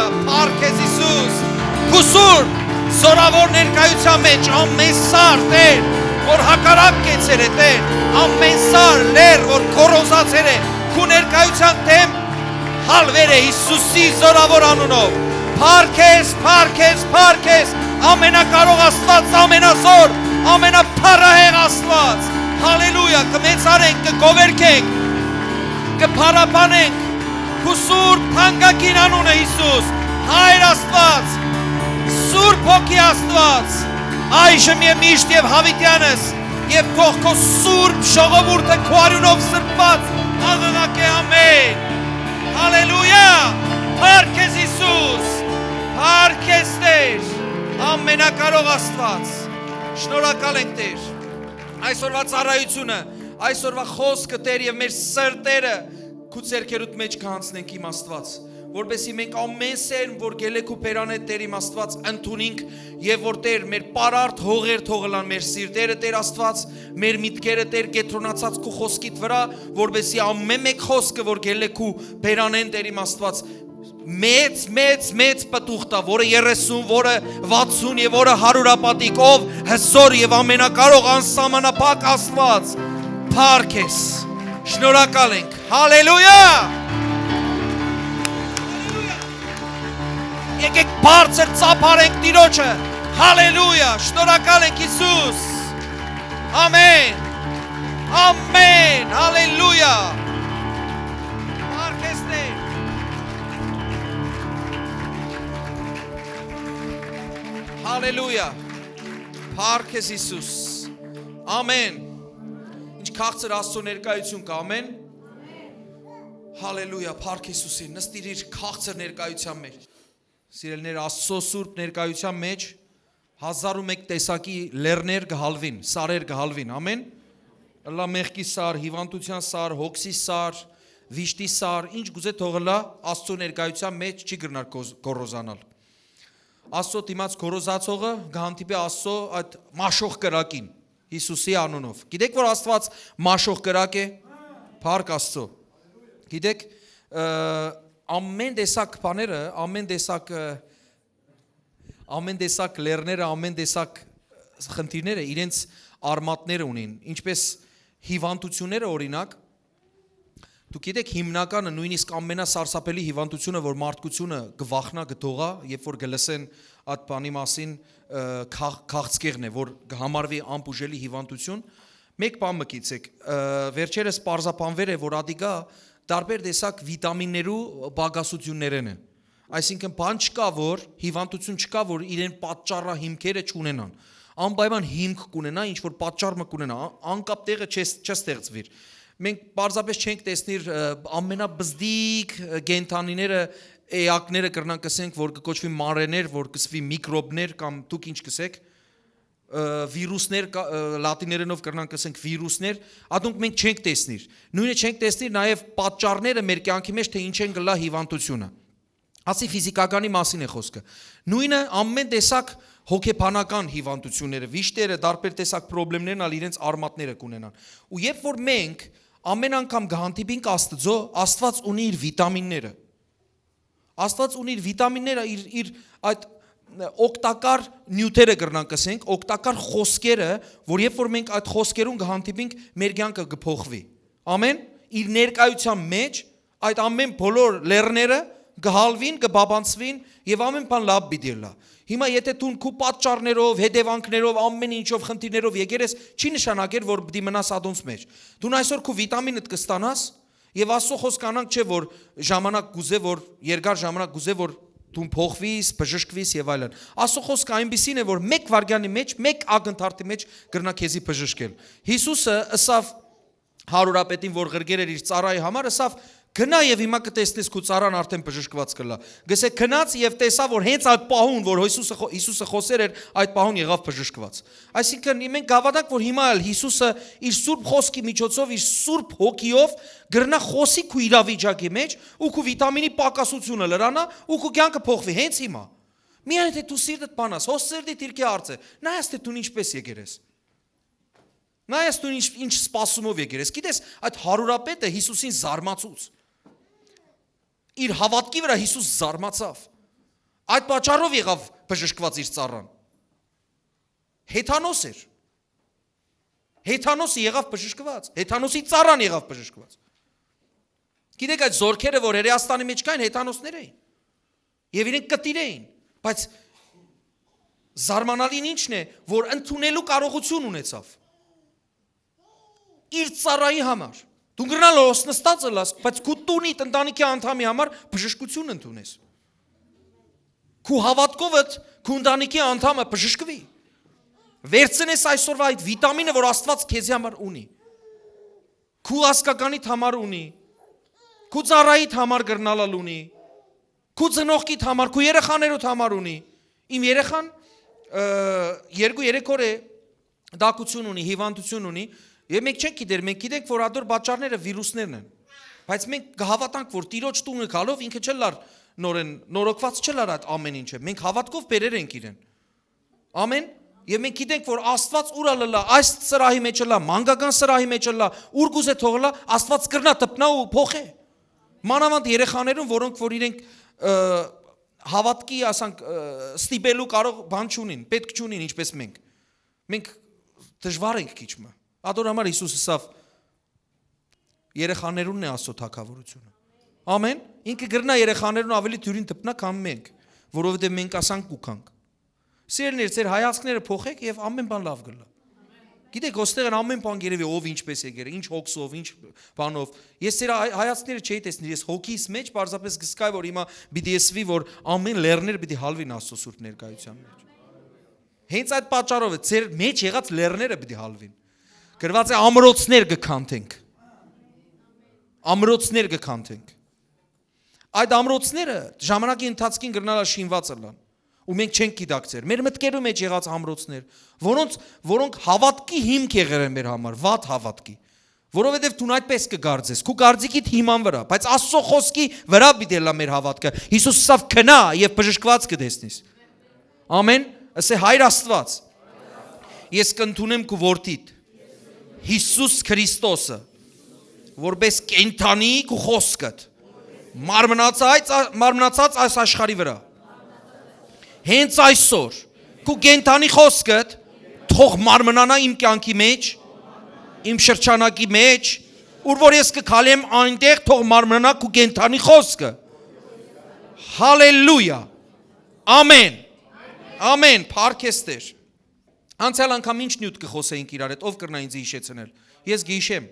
Հալելույա, փառք ես Հիսուս։ Քուսուր զորավոր ներկայության մեջ ամեն սար Տեր, որ հակառակ կեցեր է Տեր, ամեն սար լեր, որ կորոզացեր է, քու ներկայության դեմ հալվեր է Հիսուսի զորավոր անունով։ Փառք ես, փառք ես, փառք ես, ամենակարող Աստված, ամենազոր, ամենափառահեղ Աստված։ Հալելույա, կմեծարենք, կգովերքենք, կփառաբանենք քու սուրբ թանկագին անունը Հիսուս, Հայր Աստված, Սուրբ Հոգի Աստված, այժմ եւ միշտ եւ հավիտյանս, եւ թող քո սուրբ ժողովուրդը քո արյունով սրբված աղաղակե ամեն։ Հալելույա, փառք ես Հիսուս, փառք ես Տեր, ամենակարող Աստված։ Շնորհակալ ենք Տեր։ Այսօրվա ծառայությունը, այսօրվա խոսքը Տեր եւ մեր սրտերը քու ցերքերուդ մեջ կանցնենք իմ Աստված, որովհետեւ մենք ամեն սերմ, որ գելեք ու բերանե Տեր իմ Աստված ընդունենք եւ որ Տեր մեր պարարտ հողեր թողլան մեր սիրտերը Տեր Աստված, մեր միտքերը Տեր կետրոնացած քու խոսքիդ վրա, որովհետեւ ամեն մեկ խոսքը, որ գելեք ու բերանեն Տեր իմ Աստված, մեծ պտուղտա, որը 30, որը 60 եւ որը 100 պատիկ, ով հսոր եւ ամենակարող անսահմանափակ Աստված, փառք ես, շնորհակալ ենք, հալելույա, եկեք բարձր ծափարենք Տիրոջը, հալելույա, շնորհակալ ենք Հիսուս, ամեն, ամեն, հալելույա, փառք ես Տեր։ Հալելույա, փառք ես Հիսուս, ամեն, ինչ քաղցր Աստծո ներկայություն կա, ամեն, հալելույա, փառք Հիսուսին, նստիր իր քաղցր ներկայության մեջ, սիրելիներ, Աստծո սուրբ ներկայության մեջ 1001 տեսակի լեռներ կհալվին, սարեր կհալվին, ամեն, լա մեղքի սար, հիվանդության սար, հոգսի սար, վիշտի սար, ինչ գուզե թողլա Աստծո ներկայության մեջ չի գրնար գոռոզանալ։ Աստծո դիմաց գոռոզացողը կհանդիպի Աստծո այդ մաշող կրակին Հիսուսի անունով։ Գիտեք որ Աստված մաշող կրակ է, փառք Աստծո։ Գիտեք ամեն տեսակ բաները, ամեն տեսակ լեռները, ամեն տեսակ խնդիրները իրենց արմատները ունեն, ինչպես հիվանդությունները օրինակ։ Դուք գիտեք հիմնականը նույնիսկ ամենասարսափելի հիվանդությունը, որ մարդկությունը գվախնա գտողա, երբ որ գլսեն այդ բանի մասին քաղցկեղն է, որ համարվի անբուժելի հիվանդություն, մեկ բան մկիցեք, վերջերս պարզապանվել է, որ ադիգա տարբեր տեսակ վիտամիններու բագասություններն են։ Այսինքն բան չկա, որ հիվանդություն չկա, որ իրեն պատճառը հիմքերը չունենան։ Անպայման հիմք կունենա, ինչ որ պատճառը կունենա, անկապ տեղը չստեղծվի։ Մենք պարզապես չենք տեսնիր ամենաբզդիկ գենթանիները, էակները կրնանք կսենք, որ կկոչվի մանրեներ, որ կսվի միկրոբներ կամ դուք ինչ կսեք, վիրուսներ, լատիներենով կրնանք կսենք վիրուսներ, ադունք մենք չենք տեսնիր։ Նույնը չենք տեսնիր նաև պատճառները մեր կյանքի մեջ, թե ինչ են գլա հիվանդությունը։ Ասի ֆիզիկականի մասին է խոսքը։ Նույնը ամեն տեսակ հոգեբանական հիվանդությունները, վիշտերը, տարբեր տեսակ խնդիրներն ալ իրենց արմատները կունենան։ Ու երբ որ մենք ամեն անգամ կհանդիպենք Աստծո, Աստված ունի իր վիտամինները։ Աստված ունի իր վիտամինները, իր այդ օգտակար նյութերը կրնանք ասենք, օգտակար խոսքերը, որ երբ որ մենք այդ խոսքերուն կհանդիպենք, մեր կյանքը կփոխվի։ Ամեն, իր ներկայության մեջ այդ ամեն բոլոր լեռները կհալվին, կբաբանցվին եւ ամեն բան լավ պիտի լա։ Հիմա եթե դու քու պատճառներով, հետևանքներով, ամեն ինչով խնդիրներով եկեր ես, չի նշանակեր, որ պիտի մնաս ադոնց մեջ։ Դու այսօր քու վիտամինդ կստանաս եւ Աստծո խոսքանանք չէ, որ ժամանակ գուզե, որ երկար ժամանակ գուզե, որ դու փոխվիս, բժշկվիս եւ այլն։ Աստծո խոսքը այնպեսին է, որ մեկ վարգյանի մեջ, մեկ ակնթարթի մեջ կրնա քեզի բժշկել։ Հիսուսը ըսավ հարուրապետին, որ ղրգեր էր իր ծառայի համար, ըսավ գնա եւ հիմա կտեսնես քո ծառան արդեն բժշկված կլա։ Գսե քնած եւ տեսա, որ հենց այդ պահուն, որ Հիսուսը խոսեր էր, այդ պահուն եղավ բժշկված։ Այսինքն մենք գավադանք, որ հիմա էլ Հիսուսը իր սուրբ խոսքի միջոցով, իր սուրբ հոգիով գրնա խոսի քո իրավիճակի մեջ ու քո վիտամինի պակասությունը լրանա ու քո կյանքը փոխվի հենց հիմա։ Միայն թե դու սիրտդ բանաս, հոս սիրտի դիրքի արծե, նայես թե դու ինչպես եկեր ես։ Նայես դու ինչ սպասումով եկեր ես։ Գիտես, այդ հարուրապետը Հիսուսին զարմացուց։ Իր հավատքի վրա Հիսուս զարմացավ։ Այդ պատճառով եղավ բժշկված իր ծառան։ Հեթանոս էր։ Հեթանոսը եղավ բժշկված։ Հեթանոսի ծառան եղավ բժշկված։ Գիտեք այդ զորքերը, որ Հերեաստանի մեջ կային, հեթանոսներ էին։ Եվ իրենք կտիր էին, բայց զարմանալին ինչն է, որ ընդունելու կարողություն ունեցավ։ Իր ծառայի համար։ Դու գրնալ ոս նստած ըլաս, բայց քու տունի ընտանիքի անդամի համար բժշկություն ընդունես։ Քու հավատքովդ քու ընտանիքի անդամը բժշկվի։ Վերցնես այսօրվա այդ վիտամինը, որ Աստված քեզի համար ունի։ Քու ասկականիդ համար ունի։ Քու ծառայիդ համար գրնալալ ունի։ Քու ծնողքիդ համար, քու երեխաներոդ համար ունի։ Իմ երեխան 2-3 օր է դակություն ունի, հիվանդություն ունի, եւ մենք չենք գիտեր, մենք գիտենք, որ ադոր պատճառները վիրուսներն են։ Բայց մենք կհավատանք, որ Տիրոջ տունը գալով ինքը չլար նորոգված չլար այդ ամեն ինչը։ Մենք հավատքով բերեր ենք իրեն։ Ամեն։ Եվ մենք գիտենք, որ Աստված ուր լա, այս սրահի մեջ լա, մանկական սրահի մեջ լա, ուր գուզե թողլա, Աստված կրնա տպնա ու փոխե։ Մանավանդ երեխաներուն, որոնք որ իրենք հավատքի, ասանք, ստիպելու կարող բան չունին, պետք չունին, ինչպես մենք։ Մենք դժվար ենք քիչմը։ Ադոր համար Հիսուսը սավ երեխաներունն է Աստծո թագավորությունը։ Ամեն։ Ինքը գրնա երեխաներուն ավելի դյուրին տպնա, քան մենք, որովհետև մենք ասանք կուքանք։ Սիրելիներ, ձեր հայացքները փոխեք եւ ամեն բան լավ գլա։ Գիտեք, ոստեղ ամեն բան գերեւի ով ինչպես եկեր, ինչ հոգսով, ինչ բանով։ Ես ձեր հայացքները չէի տեսնի, ես հոգիս մեջ պարզապես գսկայ որ հիմա պիտի եսվի, որ ամեն լեռներ պիտի հալվին Աստծո սուրբ ներկայության մեջ։ Հենց այդ պատճառով է ձեր մեջ եղած լեռները պիտի հալվին։ Գրված է ամրոցներ կքանթենք։ Ամրոցներ կքանթենք։ Այդ ամրոցները ժամանակի ընթացքին գրնալա շինված ըլան։ Ու մենք չենք գիտակցեր։ Մեր մտքերու մեջ եղած ամրոցներ, որոնք հավատքի հիմք եղել են մեր համար, վատ հավատքի։ Որովհետև դու այդպես կգարձես, քու գարձիկիդ հիման վրա, բայց Աստծո խոսքի վրա պիտի լա մեր հավատքը։ Հիսուսը սավ քնա եւ բժշկված կդեսնես։ Ամեն, ասե Հայր Աստված։ Ես կընդունեմ քու որդիդ Հիսուս Քրիստոսը, որպես կենթանի քու խոսքդ մարմնացած այս աշխարհի վրա։ Հենց այսօր քու կենթանի խոսքդ թող մարմնանա իմ կյանքի մեջ, իմ շրջանակի մեջ, ուր որ ես կքալեմ այնտեղ թող մարմնանա քու կենթանի խոսքը։ Հալելույա։ Ամեն։ Ամեն, փառքեստեր։ Անցյալ անգամ ինչ նյութ կխոսեինք իրար հետ, ով կրնա ինձ հիշեցնել։ Ես գիշեմ։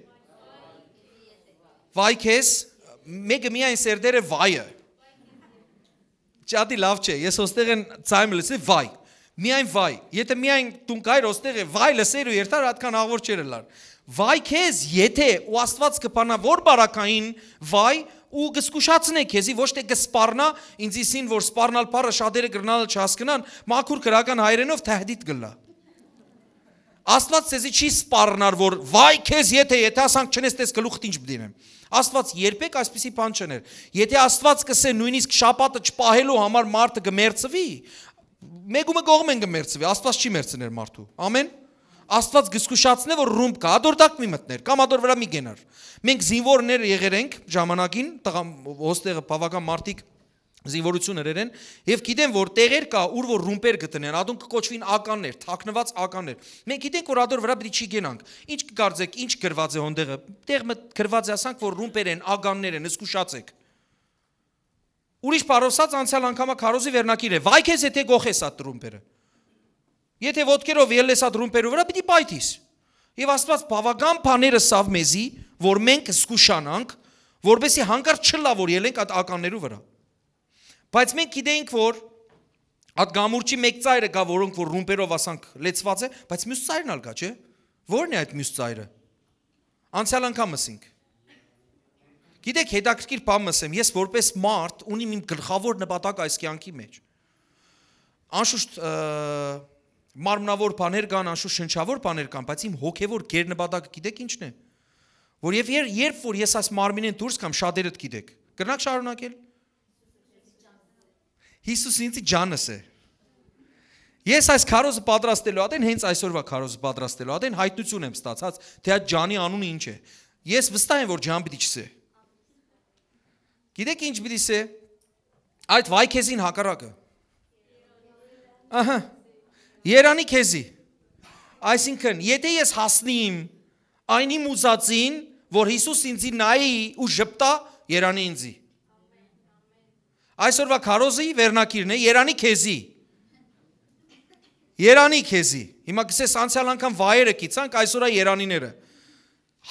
Վայ քեզ, մեկը միայն սերդերը վայը։ Չադի լավ չէ, ես ոստեղ են ծայմը լսի վայ, միայն վայ, եթե միայն տուն կայր ոստեղ է վայ լսեր ու երթար ատքան աղվոր չեր լար, վայ քեզ, եթե ու Աստված կպանա որ բարակային վայ ու կսկուշացնե քեզի ոչ թե կսպառնա, ինձիսին որ սպառնալ բառը շատերը գրնալ չհասկնան, մաքուր քրական հայերենով թահդիդ գլա։ Աստված ցեզի չի սպառնար որ վայ քեզ եթե ասանք չնես տես գլուխդ ինչ բդինեմ։ Աստված երբեք այսպիսի բան չներ։ Եթե Աստված կսե նույնիսկ շապատը չպահելու համար մարդը կմերծվի, մեգումը կողմեն կմերծվի, Աստված չի մերծներ մարդու։ Ամեն։ Աստված գսկուշացնե որ ռումբ կա, ադորդակ մի մտներ, կամ ադոր վրա մի գենար։ Մենք զինվորներ եղեր ենք ժամանակին, ոստեղը բավական մարդիկ զինվորություններ են եւ գիտեն որ տեղեր կա ուր որ ռումպեր գտնեն ադուն կկոչվին ականներ թաքնված ականներ մենք գիտենք որ ադոր վրա պիտի չի գենանք ինչ կգարձեք ինչ գրված է հոնդեղը տեղը գրված է ասանք որ ռումպեր են ականներ են զգուշացեք ուրիշ բառոսած անցյալ անգամա քարոզի վերնակիր է վայ քեզ եթե գողես այդ ռումպերը եթե ոտքերով ելես այդ ռումպերու վրա պիտի պայթիս եւ Աստված բավական բաները սավ մեզի որ մենք զգուշանանք որովհետեւ հանկարծ չլա որ ելենք այդ ականներու վրա Բայց մենք գիտենք, որ այդ գամուրջի մեկ ծայրը կա, որոնք որ ռումպերով ասանք լեցված է, բայց մյուս ծայրն ալ կա, չէ՞։ Որն է այդ մյուս ծայրը։ Անցյալ անգամ ասինք։ Գիտեք, հետաքրքիր բան ասեմ, ես որպես մարդ ունիմ իմ գլխավոր նպատակ այս կյանքի մեջ։ Անշուշտ մարմնավոր բաներ կան, անշուշտ շնչավոր բաներ կան, բայց իմ հոգևոր գերնպատակը գիտեք ինչն է։ Որ երբ որ ես այս մարմինեն դուրս կամ շատերդ գիտեք։ Կրնակ շարունակել։ Հիսուս ինձի ջանս է։ Ես այս քարոզը պատրաստելու ադեն հենց այսօրվա քարոզը պատրաստելու ադեն հայտնություն եմ ստացած, թե այդ ջանի անունը ինչ է։ Ես վստահ եմ որ ջան պիտի չսե։ Գիտեք ինչ պիտի սե։ Այդ վայքեզին հակառակը։ Ահա։ Երանի քեզի։ Այսինքն, եթե ես հասնիմ այն իմ ուզածին, որ Հիսուս ինձի նայի ու ժպտա, երանի ինձի։ Այսօրվա քարոզի վերնակիրն է երանի քեզի։ Երանի քեզի։ Հիմա գսես անցյալ անգամ վայերը կիցանք, այսօր է երանիները։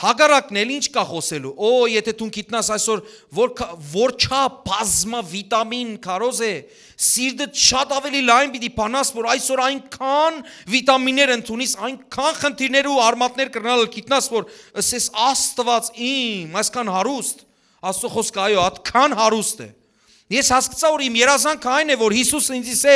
Հագարակն էլ ինչ կա խոսելու։ Օ, եթե դու գիտնաս այսօր որ չա բազմա վիտամին քարոզ է, սիրտը շատ ավելի լայն պիտի բանաս, որ այսօր այնքան վիտամիններ ընդունիս, այնքան խնդիրներ ու արմատներ կրնալ գիտնաս, որ ասես Աստված իմ, այսքան հարուստ, Աստծո խոսքը այո, այդքան հարուստ է։ Ես հասկացա, որ իմ երազանքը այն է, որ Հիսուսը ինձ է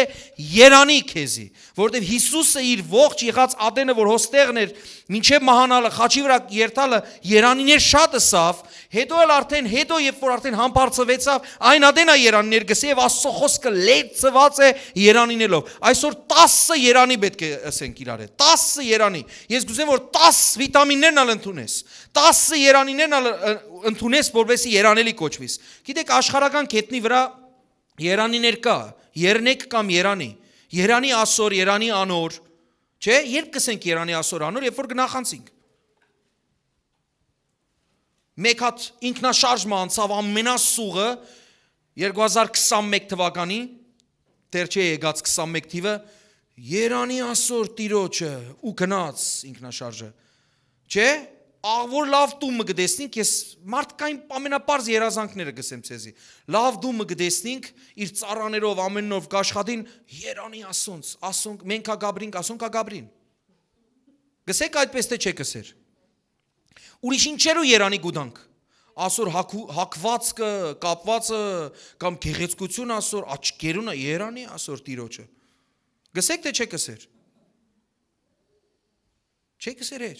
երանի քեզի, որովհետև Հիսուսը իր ողջ եղած ադենը, որ հոստեղն էր, մինչև մահանալը, խաչի վրա երթալը, երանիներ շատ ըսավ, հետո էլ արդեն, հետո երբ որ արդեն համբարձվեցավ, այն ադենա երանիներ գսի եւ Աստծո խոսքը լեցված է երանիներով։ Այսօր 10 երանի պետք է ասենք իրար հետ, 10 երանի։ Ես գուզեմ, որ 10 վիտամիններն ալ ընդունես, 10 երանիներն ալ ընդունես, որովհետեւ երանելի կոչվիս։ Գիտեք, աշխարհական կետնի վրա երանիներ կա, երնեք կամ երանի, երանի ասոր, երանի անոր, չէ, երբ կսենք երանի ասոր անոր, երբ որ գնախանցինք։ Մեկ հատ ինքնաշարժ անցավ ամենասուղը 2021 թվականի, դեռ չէ եկած 21 թիվը, երանի ասոր տիրոջը ու գնաց ինքնաշարժը, չէ, աղվոր լավ դումը գտեսնինք, ես մարդկային ամենապարզ երազանքները գսեմ ցեզի։ Լավ դումը գտեսնինք, իր ծառաներով ամենով կաշխատին, երանի ասոնց, ասոնք մենք կա գաբրինք, ասոնք կա գաբրին։ Գսեք այդպես թե չէ գսեր։ Ուրիշ ինչերու երանի գուդանք։ Ասոր հակվածքը, կապվածը կամ գեղեցկություն ասոր աչքերունը երանի ասոր տիրոջը։ Գսեք թե չէ գսեր։ Չէ գսեր է։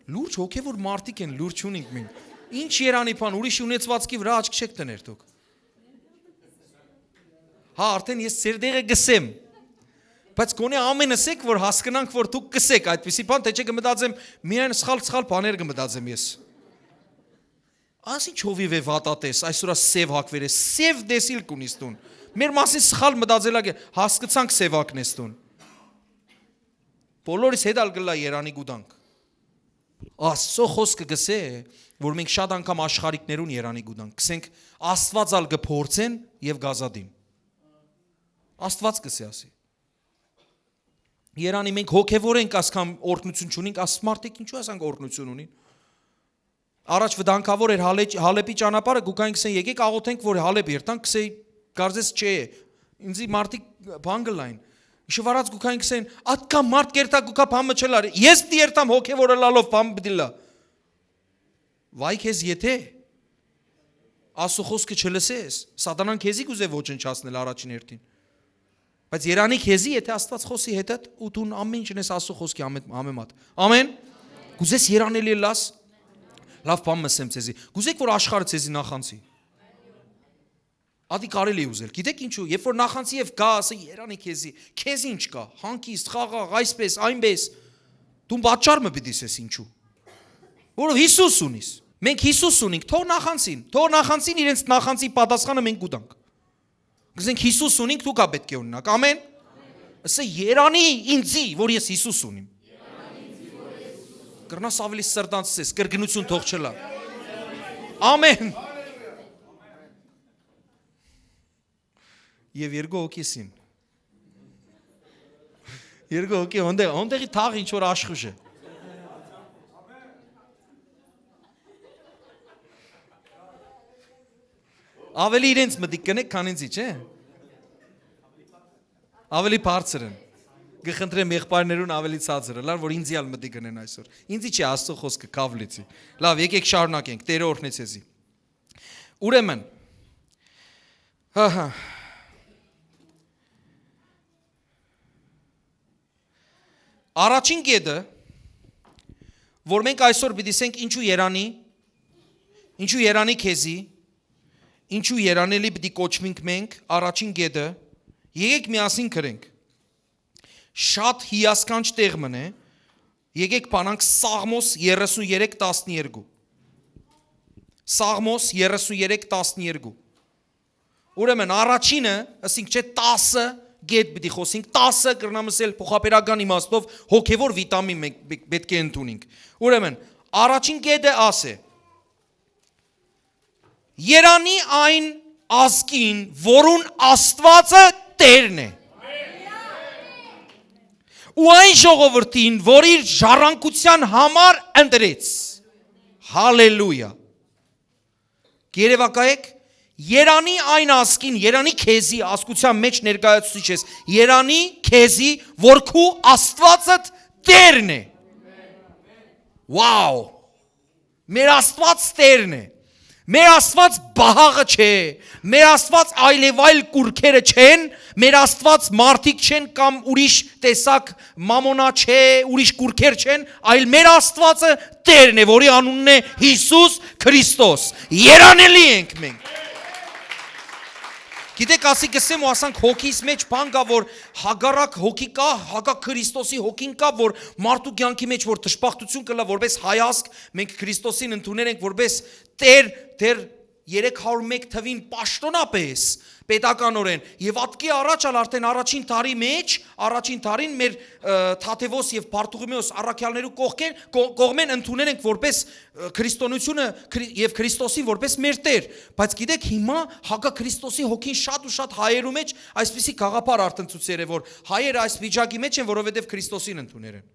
Լուրջ հոգևոր մարդիկ են, լուրջ ունենք մենք։ Ինչ երանի բան, ուրիշ ունեցվածքի վրա աչք չեք տներ դուք։ Հա, արդեն ես ձեր դեղը գսեմ։ Բայց գոնե ամենսեք, որ հասկանանք, որ դուք գսեք այդպիսի բան, թե չէ կմտածեմ, միայն սխալ բաներ կմտածեմ ես։ Ասի չովիվ է վատատես, այսօրա սև հակվեր է, սև դեսիլ կունիս տուն։ Մեր մասին սխալ մտածելակ է, հասկացանք սևակն ես տուն։ Բոլորիս հետ ալ գլա երանի գուդանք։ Աստծո խոսքը գսե, որ մենք շատ անգամ աշխարհիկներուն երանի գուդանք, գսենք Աստված ալ գփորձեն եւ գազադին։ Աստված գսե ասի։ Երանի մենք հոգևոր ենք, ասկամ օրհնություն չունենք, ասմարտիկ ինչու ասանք օրհնություն ունին։ Առաջ վտանգավոր էր Հալեպի ճանապարհը, գուկային գսեն եկեք աղոթենք, որ Հալեպ երթանք, գսեի կարծես չէ։ Ինձի մարտիկ բան գլային։ Շվարած գուքային գսեն, ատկա մարդ կերտա գուքա բամը չլար, ես պիտի երթամ հոգևորը լալով բամը պիտի լա։ Վայ քեզ եթե Աստծո խոսքը չլսես, սատանան քեզի կուզե ոչնչացնել առաջին հերթին։ Բայց երանի քեզի, եթե Աստված խոսի հետդ ու դու ամեն ինչ ունես Աստծո խոսքի համեմատ։ Ամեն։ Կուզես երանելի լաս։ Լավ բան մսեմ ցեզի։ Կուզեք որ աշխարհը ցեզի նախանցի։ Ադի կարելի ուզել։ Գիտեք ինչու, երբ որ նախանցի եւ գա, ասի երանի քեզ ինչ կա, հանկիստ, խաղաղ, այսպես, այնպես։ Դու պատճառը պիտի ասես ինչու։ Որով Հիսուս ունիս։ Մենք Հիսուս ունենք, թող նախանցին իրենց նախանցի պատասխանը մենք կուտանք։ Գսենք Հիսուս ունենք, դու կա պետք է ունենաք։ Ամեն։ Ասե երանի ինձի, որ ես Հիսուս ունիմ։ Կրնաս ավելի սրտանցես, կրկնություն թող չլա։ Ամեն։ Եվ երկու հոգիսին։ Երկու հոգի ոնդեղի թաղ ինչ որ աշխուժ է։ Ավելի իրենց մտիկ կնեք, քան ինձի, չէ։ Ավելի բարձր են։ Գխնդրեմ եղբայրներուն ավելի ցածր լար, որ ինձի ալ մտիկ կնեն այսօր։ Ինձի չի Աստծո խոսքը կավլիցի։ Լավ, եկեք շարունակենք, Տերը օրհնեցեզի։ Ուրեմն, հա։ Առաջին կետը, որ մենք այսօր պիտի ասենք ինչու երանի քեզի, ինչու երանելի պիտի կոչվենք մենք, առաջին կետը, եկեք միասին գրենք։ Շատ հիասքանչ տեղ մնե, եկեք բանանք Սաղմոս 33:12։ Սաղմոս 33:12։ Ուրեմն առաջինը, ասենք չէ 10 գետ պիտի խոսենք, 10 կրնամսել փոխապերական իմաստով հոգևոր վիտամին մենք պետք է ընդունենք։ Ուրեմն առաջին գետը ասե. Երանի այն ազգին, որուն Աստվածը Տերն է։ Ու այն ժողովրդին, որ իր ժառանգության համար ընտրեց։ Հալելույա։ Երևակայեք, երանի այն ազգին, երանի քեզի ազգության մեջ ներկայացուցիչ ես, երանի քեզի, որ քու Աստվածդ Տերն է։ Վաու։ Մեր Աստված Տերն է։ Մեր Աստված բահաղը չէ, մեր Աստված այլևայլ կուրքերը չեն, մեր Աստված մարդիկ չեն կամ ուրիշ տեսակ մամոնա չէ, ուրիշ կուրքեր չեն, այլ մեր Աստվածը Տերն է, որի անունն է Հիսուս Քրիստոս։ Երանելի ենք մենք։ Գիտեք, ասի գսեմ ու ասանք հոգիս մեջ բան կա, որ հագարակ հոգի կա, հագա Քրիստոսի հոգին կա, որ մարդու կյանքի մեջ որ դժբախտություն կլա, որպես հայազգ, մենք Քրիստոսին ընդունել ենք որպես Տեր, դեր 301 թվին պաշտոնապես պետականորեն եւ ատկի առաջալ արդեն առաջին տարին մեր Թաթևոս եւ Բարթուղիմեոս առաքյալներու կողմեն ընդունել ենք որպես քրիստոնեությունը եւ Քրիստոսին որպես մեր Տեր, բայց գիտեք հիմա հակա Քրիստոսի հոգին շատ ու շատ հայերու մեջ այսպիսի գաղափար արտնցուցեր է, որ հայերը այս վիճակի մեջ են, որովհետեւ Քրիստոսին ընդունել են։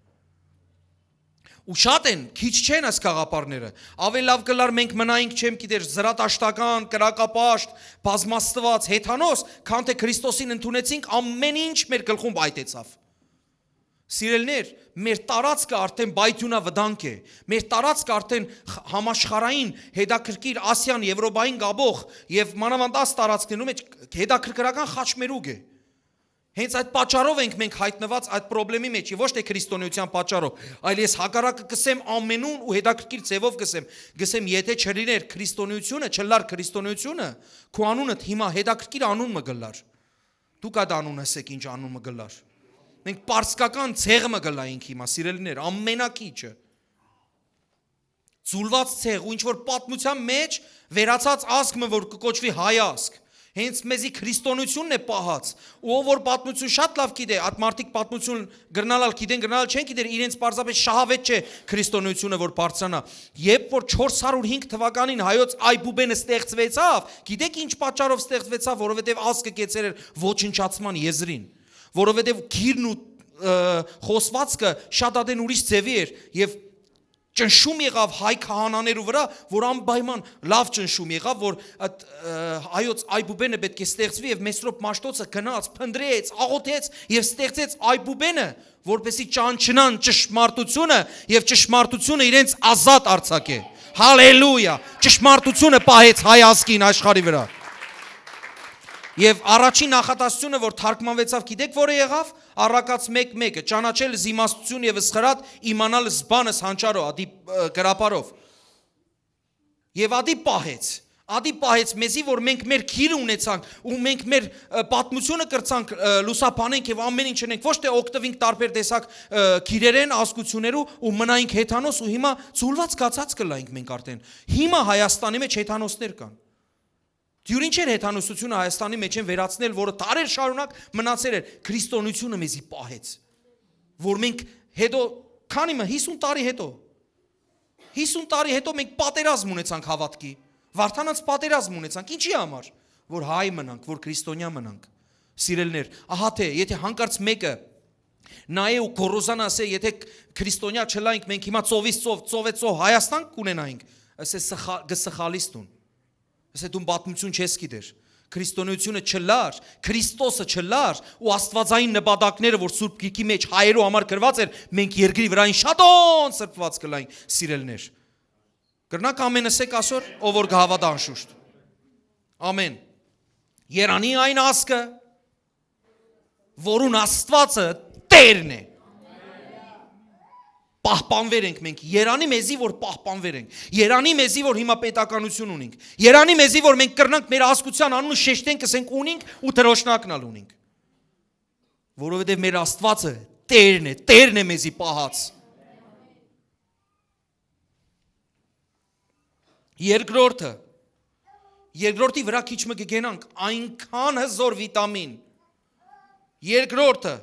Ու շատ են, քիչ չեն այս գաղափարները, ավելի լավ կլար մենք մնայինք չեմ գիտեր զրատաշտական, կրակապաշտ, բազմաստված, հեթանոս, քան թե Քրիստոսին ընդունեցինք ամեն ինչ մեր գլխում բայտեցավ։ Սիրելներ, մեր տարածքը արդեն բայթյունավտանգ է, մեր տարածքը արդեն համաշխարհային հետաքրքիր Ասիան, Եվրոպային գաբող եւ մանավանդ այս տարածքներում մեջ հետաքրքրական խաչմերուկ է։ Հենց այդ պատճառով ենք մենք հայտնված այդ խնդրի մեջ, ոչ թե քրիստոնեության պատճառով, այլ ես հակառակը կսեմ ամենուն ու հետաքրքիր ձևով գսեմ, եթե չլիներ քրիստոնեությունը, չլար քրիստոնեությունը, քո անունդ հիմա հետաքրքիր անուն մը գլար։ Դուք այդ անունը ասեք ինչ անուն մը գլար։ Մենք պարսկական ցեղը մը գլայինք հիմա, սիրելիներ, ամենակիչը։ Ձուլված ցեղ ու ինչ որ պատմության մեջ վերացած ազգը, որ կկոչվի հայ ազգ։ Հենց մեզի քրիստոնեությունն է պահած, ու ով որ պատմություն շատ լավ գիտե, այդ մարդիկ պատմություն գրնալալ գիտեն, գրնալալ չեն գիտեր, իրենց պարզապես շահավետ չէ քրիստոնեությունը, որ բարձրանա։ Երբ որ 405 թվականին հայոց Այբուբենը ստեղծվեցավ, գիտեք ինչ պատճառով ստեղծվեցավ, որովհետև ազգը կեցել էր ոչնչացման եզրին, որովհետև գիրն ու խոսվածքը շատ ադեն ուրիշ ձևի էր եւ ճնշում եղավ հայ քահանաներու վրա, որ անպայման լավ ճնշում եղավ, որ հայոց Այբուբենը պետք է ստեղծվի եւ Մեսրոպ Մաշտոցը գնաց, փնտրեց, աղոթեց եւ ստեղծեց Այբուբենը, որպեսի ճանչնան ճշմարտությունը եւ ճշմարտությունը իրենց ազատ արձակե։ Հալելույա։ Ճշմարտությունը պահեց հայ ազգին աշխարհի վրա։ Եվ առաջին նախատասությունը, որ թարգմանվեցավ, գիտեք որը եղավ, Առակաց 1:1, ճանաչել զիմաստություն եւ սխրատ, իմանալ զբանս հանճարո, ադի գրապարով։ Եվ ադի պահեց մեզի, որ մենք մեր քիրը ունեցանք, ու մենք մեր պատմությունը կրցանք լուսապանենք եւ ամեն ինչ ունենք, ոչ թե օգտվենք տարբեր տեսակ քիրերեն, ազգություններու ու մնայինք հեթանոս ու հիմա ցուլված գացած կլայինք մենք արդեն։ Հիմա Հայաստանի մեջ հեթանոսներ կան։ Դյուրին չէր հեթանոսությունը Հայաստանի մեջ են վերացնել, որը տարեր շարունակ մնացել էր, քրիստոնեությունը մեզի պահեց, որ մենք հետո, քանի մը 50 տարի հետո մենք պատերազմ ունեցանք հավատքի, Վարդանանց պատերազմ ունեցանք, ինչի համար, որ հայ մնանք, որ քրիստոնյա մնանք, սիրելներ, ահա թե, եթե հանկարծ մեկը նայե ու գոռոզան ասե, եթե քրիստոնյա չլայինք, մենք հիմա ծովից ծով Հայաստան կունենայինք, ասե գսխալիստուն, ասե դու պատմություն չես գիտեր, քրիստոնեությունը չլար, Քրիստոսը չլար ու աստվածային նպատակները, որ Սուրբ Գիրքի մեջ հայերու համար գրված էր, մենք երկրի վրային շատոն սրբված կլայինք, սիրելներ։ Կրնակ ամեն ասեք ասոր, ով որ գհավատա անշուշտ։ Ամեն։ Երանի այն ազգը, որուն Աստվածը Տերն է։ Պահպանվեր ենք մենք, երանի մեզի, որ պահպանվեր ենք, երանի մեզի, որ հիմա պետականություն ունենք, երանի մեզի, որ մենք կրնանք մեր ազգության անունը շեշտենք, ասենք ունենք ու թրոշնակնալ ունենք, որովհետև մեր Աստվածը Տերն է մեզի պահած։ Երկրորդը, Երկրորդի վրա քիչ մը կգենանք, այնքան հզոր վիտամին։ Երկրորդը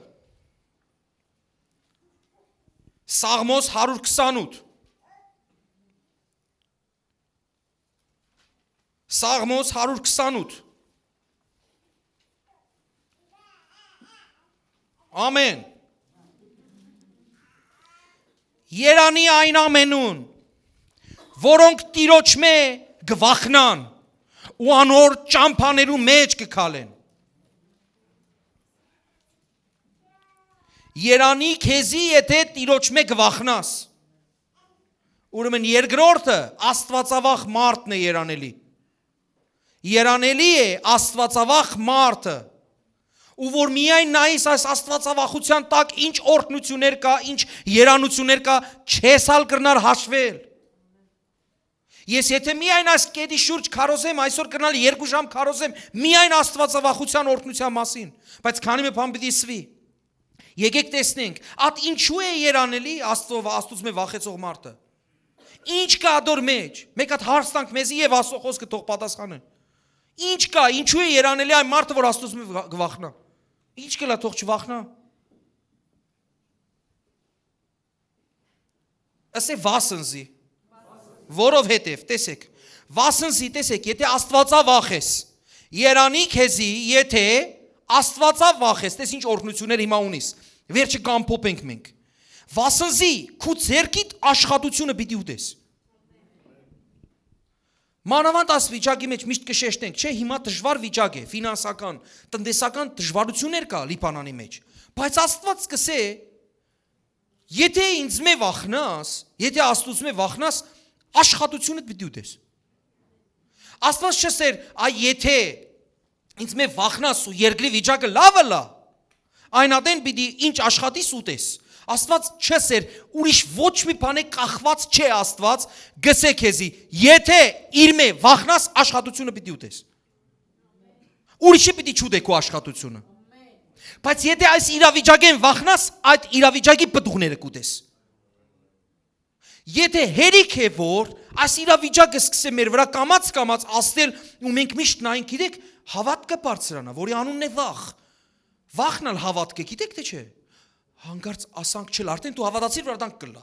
Սաղմոս 128 Սաղմոս 128 Ամեն Երանի այն ամենուն որոնք Տիրոջ մե գվախնան ու անոր ճամփաներու մեջ կքալեն Երանի քեզի եթե Տիրոջ մե գվախնաս Ուրեմն երկրորդը Աստվածավախ մարդն է երանելի Երանելի է Աստվածավախ մարդը ու որ միայն նայես այս Աստվածավախության տակ ինչ օրհնություններ կա, ինչ երանություններ կա, չես ալ կրնար հաշվել Ես եթե միայն այս կետի շուրջ քարոզեմ, այսօր կրնալ 2 ժամ քարոզեմ, միայն Աստվածավախության օրհնության մասին, բայց քանի մի բան պիտի սվի Եկեք տեսնենք, ատ ինչու է երանելի Աստծուց մե վախեցող մարդը Ինչ կա դոր մեջ, մեկ հատ հարց տանք մեզի եւ Աստծո խոսքը թող պատասխանը Ինչ կա, ինչու է երանելի այն մարդը, որ Աստծուց մե գվախնա Ինչ կլա թող չվախնա Ասե վասնզի Որովհետև, տեսեք Վասնզի, տեսեք, եթե Աստվածավախ ես Երանի քեզի, եթե Աստվածավախ ես, տես ինչ օրհնություններ հիմա ունիս Վերջը կամփոփենք մենք Վասնզի, քու ձեռքիդ աշխատությունը պիտի ուտես Մանավանդ այս վիճակի մեջ միշտ կշեշտենք, չէ, հիմա դժվար վիճակ է, ֆինանսական, տնտեսական դժվարություններ կա Լիբանանի մեջ, բայց Աստված սկսե, եթե ինձ մե վախնաս, եթե Աստծուց մե վախնաս, աշխատությունդ պիտի ուտես։ Աստված չսեր, այ եթե ինձ մե վախնաս ու երկրի վիճակը լավը լա, այն ադեն պիտի ինչ աշխատիս ուտես։ Աստված չսեր, ուրիշ ոչ մի բան է կախված չէ Աստված, գսե քեզի, եթե իր մե վախնաս աշխատությունը պիտի ուտես։ Ուրիշը պիտի չուտե քո աշխատությունը։ Բայց եթե այս իրավիճակեն վախնաս, այդ իրավիճակի պտուղները կուտես։ Եթե հերիք է որ այս իրավիճակը սկսե մեր վրա կամած աստել ու մենք միշտ նայենք, գիտեք, հավատքը բարձրանա, որի անունն է վախ։ Վախն ալ հավատք է, գիտեք թե չէ։ Հանկարծ ասանք չել, արդեն դու հավատացիր, որ արդեն կլա։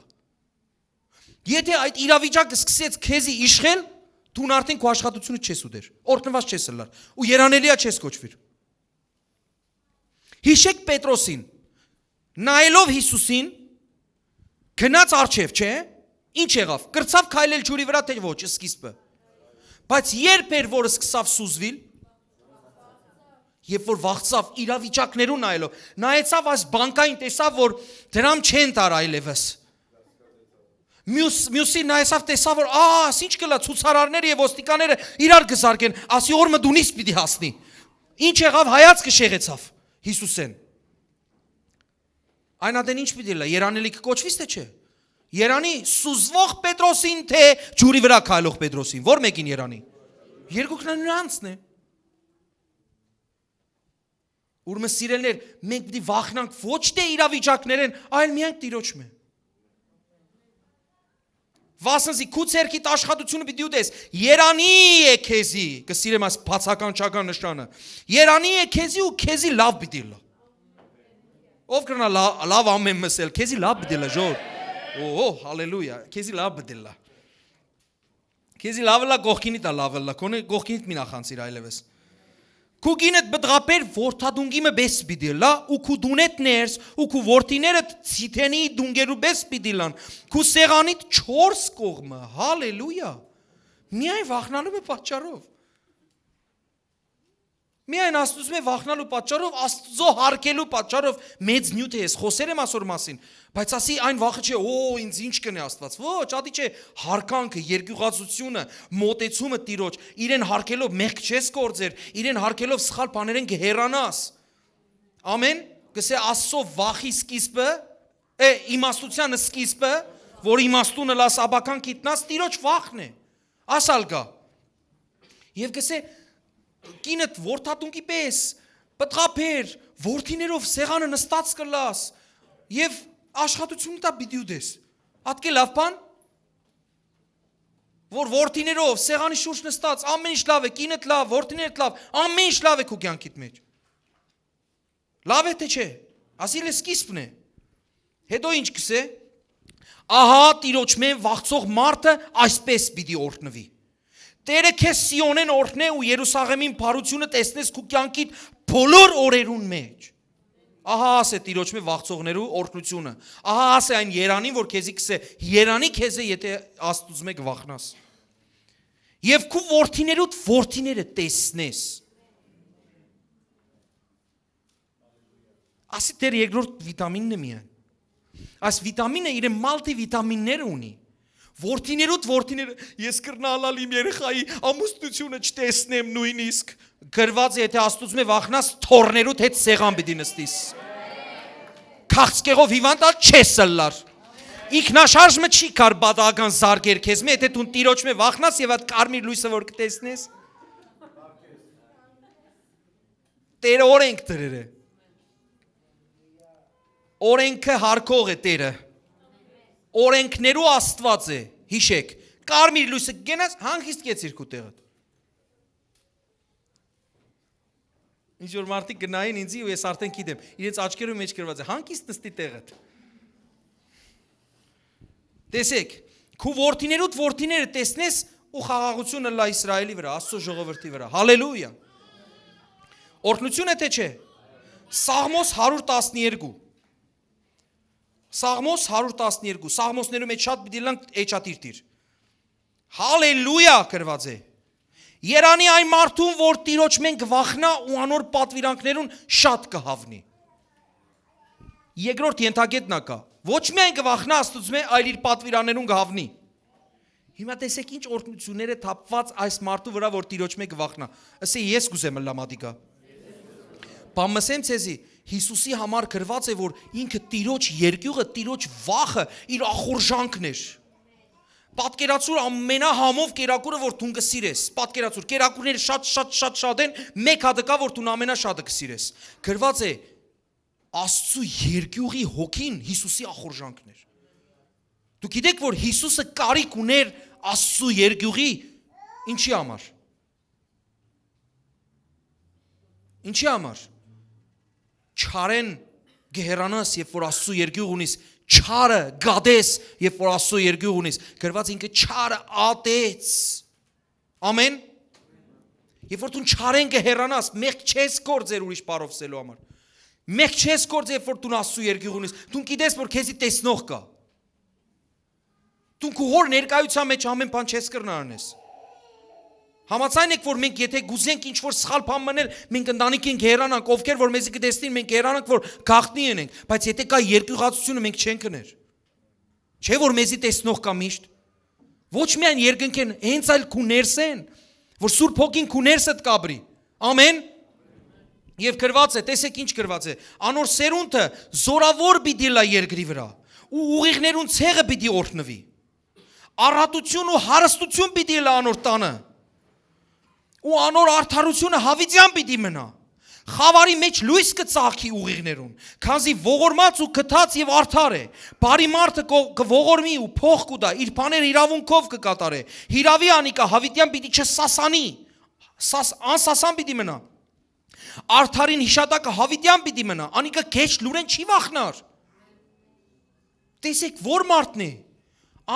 Եթե այդ իրավիճակը սկսեց քեզի իշխել, դու արդեն քո աշխատությունը չես ուտեր, օրհնված չես լար, ու երանելիա չես կոչվիր։ Հիշեք Պետրոսին, նայելով Հիսուսին, գնաց առջև, չէ՞, ինչ եղավ, կրծավ քայլել ջուրի վրա, թե ոչ, սկիզբը։ Բայց երբ էր, որ սկսավ սուզվել, Երբ որ վախցավ իրավիճակներու նայելով, նայեցավ այս բանկային տեսավ, որ դրամ չեն տար այլևս։ Մյուսի նայեցավ տեսավ, որ ինչ կլա ցուցարարները եւ ոստիկանները իրար կզարկեն, ասի օրը դունից պիտի հասնի։ Ինչ եղավ հայացքը շեղեցավ Հիսուսեն։ Այն ադեն ինչ պիտի լա, երանելի կկոչվիս թե չէ։ Երանի սուզվող Պետրոսին թե ջուրի վրա քայլող Պետրոսին, որ մեկին երանի։ Երկուքն նրանցն է։ Ուրեմն սիրելիներ, մենք պիտի վախնանք ոչ թե իրավիճակներեն, այլ միայն Տիրոջ մե։ Վասնզի քու ցերքիդ աշխատությունը պիտի ուտես։ Երանի է քեզի, կսիրեմ այս բացականչական նշանը։ Երանի է քեզի ու քեզի լավ պիտի լա։ Ով կրնա լավ ամեն մսել, քեզի լավ պիտի լա, ժոր։ Հալելույա, քեզի լավ պիտի լա։ Քեզի լավը լա գողքինիդ լավը լա, կոնե գողքինիդ մի նախանցիր այլևս։ Քու գինդ բդղապեր որդադունգի մը բես պիտի լա ու քու դունետ ներս ու քու որդիները ցիթենի դունգերու բես պիտի լան քու սեղանիդ 4 կողմը հալելույա միայն վախնալու է պատճառով Միայն Աստծուց մե վախնալու պատճառով Աստծո հարկելու պատճառով մեծ նյութ է ես խոսեր եմ ասոր մասին բայց ասի այն վախը չէ ինձ ինչ կնե Աստված ոչ ադի չէ հարկանքը երկյուղացությունը մոտեցումը Տիրոջ իրեն հարկելով մեղք չես գործեր իրեն հարկելով սխալ բաներեն կհեռանաս ամեն գսե Աստծո վախի սկիզբը իմաստության սկիզբը որ իմաստունը լաս աբական գիտնաս Տիրոջ վախն է ասալ գա եւ գսե Կինդ որդատունկի պես, պտղապեր, որդիներով սեղանը նստած կլաս և աշխատությունը տա պիտի ուտես, ատկե լավ բան, որ որդիներով սեղանի շուրջ նստած ամեն ինչ լավ է, կինդ լավ, որդիներդ լավ, ամեն ինչ լավ է քո կյանքիդ մեջ։ Լավ է թե չէ։ Ասիլ է սկիզբն է։ Հետո ինչ կսե։ Ահա Տիրոջ մեն վախցող մարդը այսպես պիտի օրհնվի։ Տերը քեզ Սիոնեն օրհնե ու Երուսաղեմին բարությունը տեսնես քո կյանքիդ բոլոր օրերուն մեջ։ Ահա ասե Տիրոջ մեն վախցողներու օրհնությունը։ Ահա ասե այն երանին, որ քեզի կսե, երանի քեզ է, եթե Աստծուց մեկ վախնաս։ Եվ քո որդիներուդ որդիները տեսնես։ Ասի դեր երկրորդ վիտամինն է միայն։ Այս վիտամինը իր մալտի վիտամիններ ունի։ Որդիներուդ որդիները ես կրնալալ իմ երեխայի ամուսնությունը չտեսնեմ նույնիսկ գրված է եթե Աստծուց մե վախնաս թորներուդ հետ սեղան պիտի նստիս։ Քաղցկեղով հիվանդալ չես լար։ Ինքնաշարժը չի կար բադական զարգեր քեզ մե եթե դու Տիրոջ մե վախնաս եւ այդ կարմիր լույսը որ կտեսնես։ Տերը օրենք դրերը։ Օրենքը հարկող է Տերը։ Օրենքներու Աստված է, հիշեք, կարմիր լույսը գնաց հանգիստ կեցիր քո տեղը։ Ինչ որ մարդիկ գնային ինձի ու ես արդեն գիտեմ, իրենց աչքերու մեջ գրված է, հանգիստ նստի տեղդ։ Տեսեք, քո որդիներուդ որդիները տեսնես ու խաղաղությունը լա Իսրայելի վրա, Աստծո ժողովրդի վրա։ Հալելույա։ Օրհնություն է թե չէ։ Սաղմոս 112 Սաղմոս 112 Սաղմոսներում մեջ շատ պիտի լանք էջատիրտիր։ Հալելույա գրված է։ Երանի այն մարդուն, որ Տիրոջ մենք վախնա ու անոր պատվիրանքներուն շատ կհավնի։ Երկրորդ ենթագետն ակա։ Ոչ միայն կվախնա Աստծուց մե, այլ իր պատվիրաններուն կհավնի։ Հիմա տեսեք ինչ օրհնություններ է թափված այս մարդու վրա, որ Տիրոջ մենք վախնա։ Ասե ես կուզեմ լամադիկա։ Բամսեմ ցեզի Հիսուսի համար գրված է, որ ինքը Տիրոջ երկյուղը, Տիրոջ վախը իր ախորժանքն էր։ Պատկերացուր ամենահամով կերակուրը, որ դու կսիրես։ Պատկերացուր, կերակուրները շատ են, մեկ հատ կա, որ դու ամենաշատը կսիրես։ Գրված է Աստծո երկյուղի հոգին Հիսուսի ախորժանքն էր։ Դու գիտեք, որ Հիսուսը կարիք ուներ Աստծո երկյուղի ինչի համար։ Ինչի համար։ Չարեն գեհերանաս, երբ որ Աստծո երկյուղ ունիս, չարը գադես, երբ որ Աստծո երկյուղ ունիս, գրված ինքը չարը ատեց։ Ամեն։ Երբ որ դու չարեն գեհերանաս, մեղք չես գործեր ուրիշ բառով սելու համար։ Մեղք չես գործեր, երբ որ դու Աստծո երկյուղ ունիս, դու գիտես, որ քեզի տեսնող կա։ Դու քո հոր ներկայության մեջ ամեն բան չես կրնա անես։ Համաձայն եք, որ մենք եթե գուզենք ինչ-որ սխալ բան մնել, մենք ընտանիք ենք հեռանանք, ովքեր որ մեզի կտեսնին, մենք հեռանանք, որ գաղտնի ենք, բայց եթե կա երկյուղացությունը, մենք չենք կներ։ Չէ՞ որ մեզի տեսնող կա միշտ։ Ոչ միայն երկնք են, հենց այլ քու ներս են, որ Սուրբ Հոգին քու ներսդ կաբրի։ Ամեն։ Եվ գրված է, տեսեք ինչ գրված է։ Անոր սերունդը զորավոր պիտի լա երկրի վրա, ու ուղիղներուն ցեղը պիտի օրհնվի։ Առատություն ու հարստություն պիտի լա անոր տանը։ Ու անոր արդարությունը հավիտյան պիտի մնա։ Խավարի մեջ լույս կծաղկի ուղիղներուն, քանզի ողորմած ու գթած եւ արդար է։ Բարի մարդը կողորմի ու փող կուտա, իր բաները իրավունքով կկատարե։ Հիրավի անիկա հավիտյան պիտի չսասանի, անսասան պիտի մնա։ Արդարին հիշատակը հավիտյան պիտի մնա, անիկա քեջ լուրեն չի վախնար։ Տեսեք, որ մարդն է։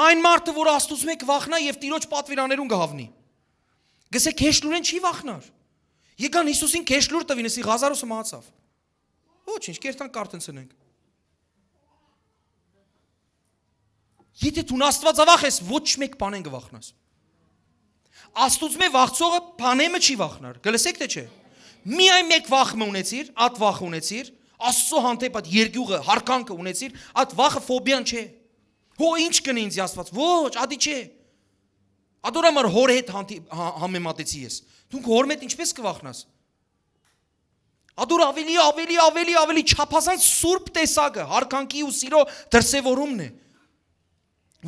Այն մարդը, որ Աստծուց մեկ վախնա եւ Տիրոջ պատվիրաններուն կհավնի։ Գսեք քեշլուրեն չի վախնար։ Եկան Հիսուսին քեշլուր տվին, ասի Ղազարոսը մահացավ։ Ոչինչ, կերտան կարտնցնենք։ Եթե դու Աստվածավախ ես, ոչ մեկ բան են կվախնաս։ Աստծուց մե վախցողը բանեմը չի վախնար։ Գլսեք թե չէ։ Միայն մեկ վախը ունեցիր, այդ վախը ունեցիր, Աստծո հանդեպ այդ երկյուղը, հարկանքը ունեցիր, այդ վախը ֆոբիան չէ։ Հո ինչ կնի ինձ Աստված։ Ոչ, ադի չէ։ Ադորամար հոր հետ համեմատեցի ես։ Դու հոր հետ ինչպես կվախնաս։ Ադոր ավելի չափազանց սուրբ տեսակը, հարկանքի ու սիրո դրսևորումն է,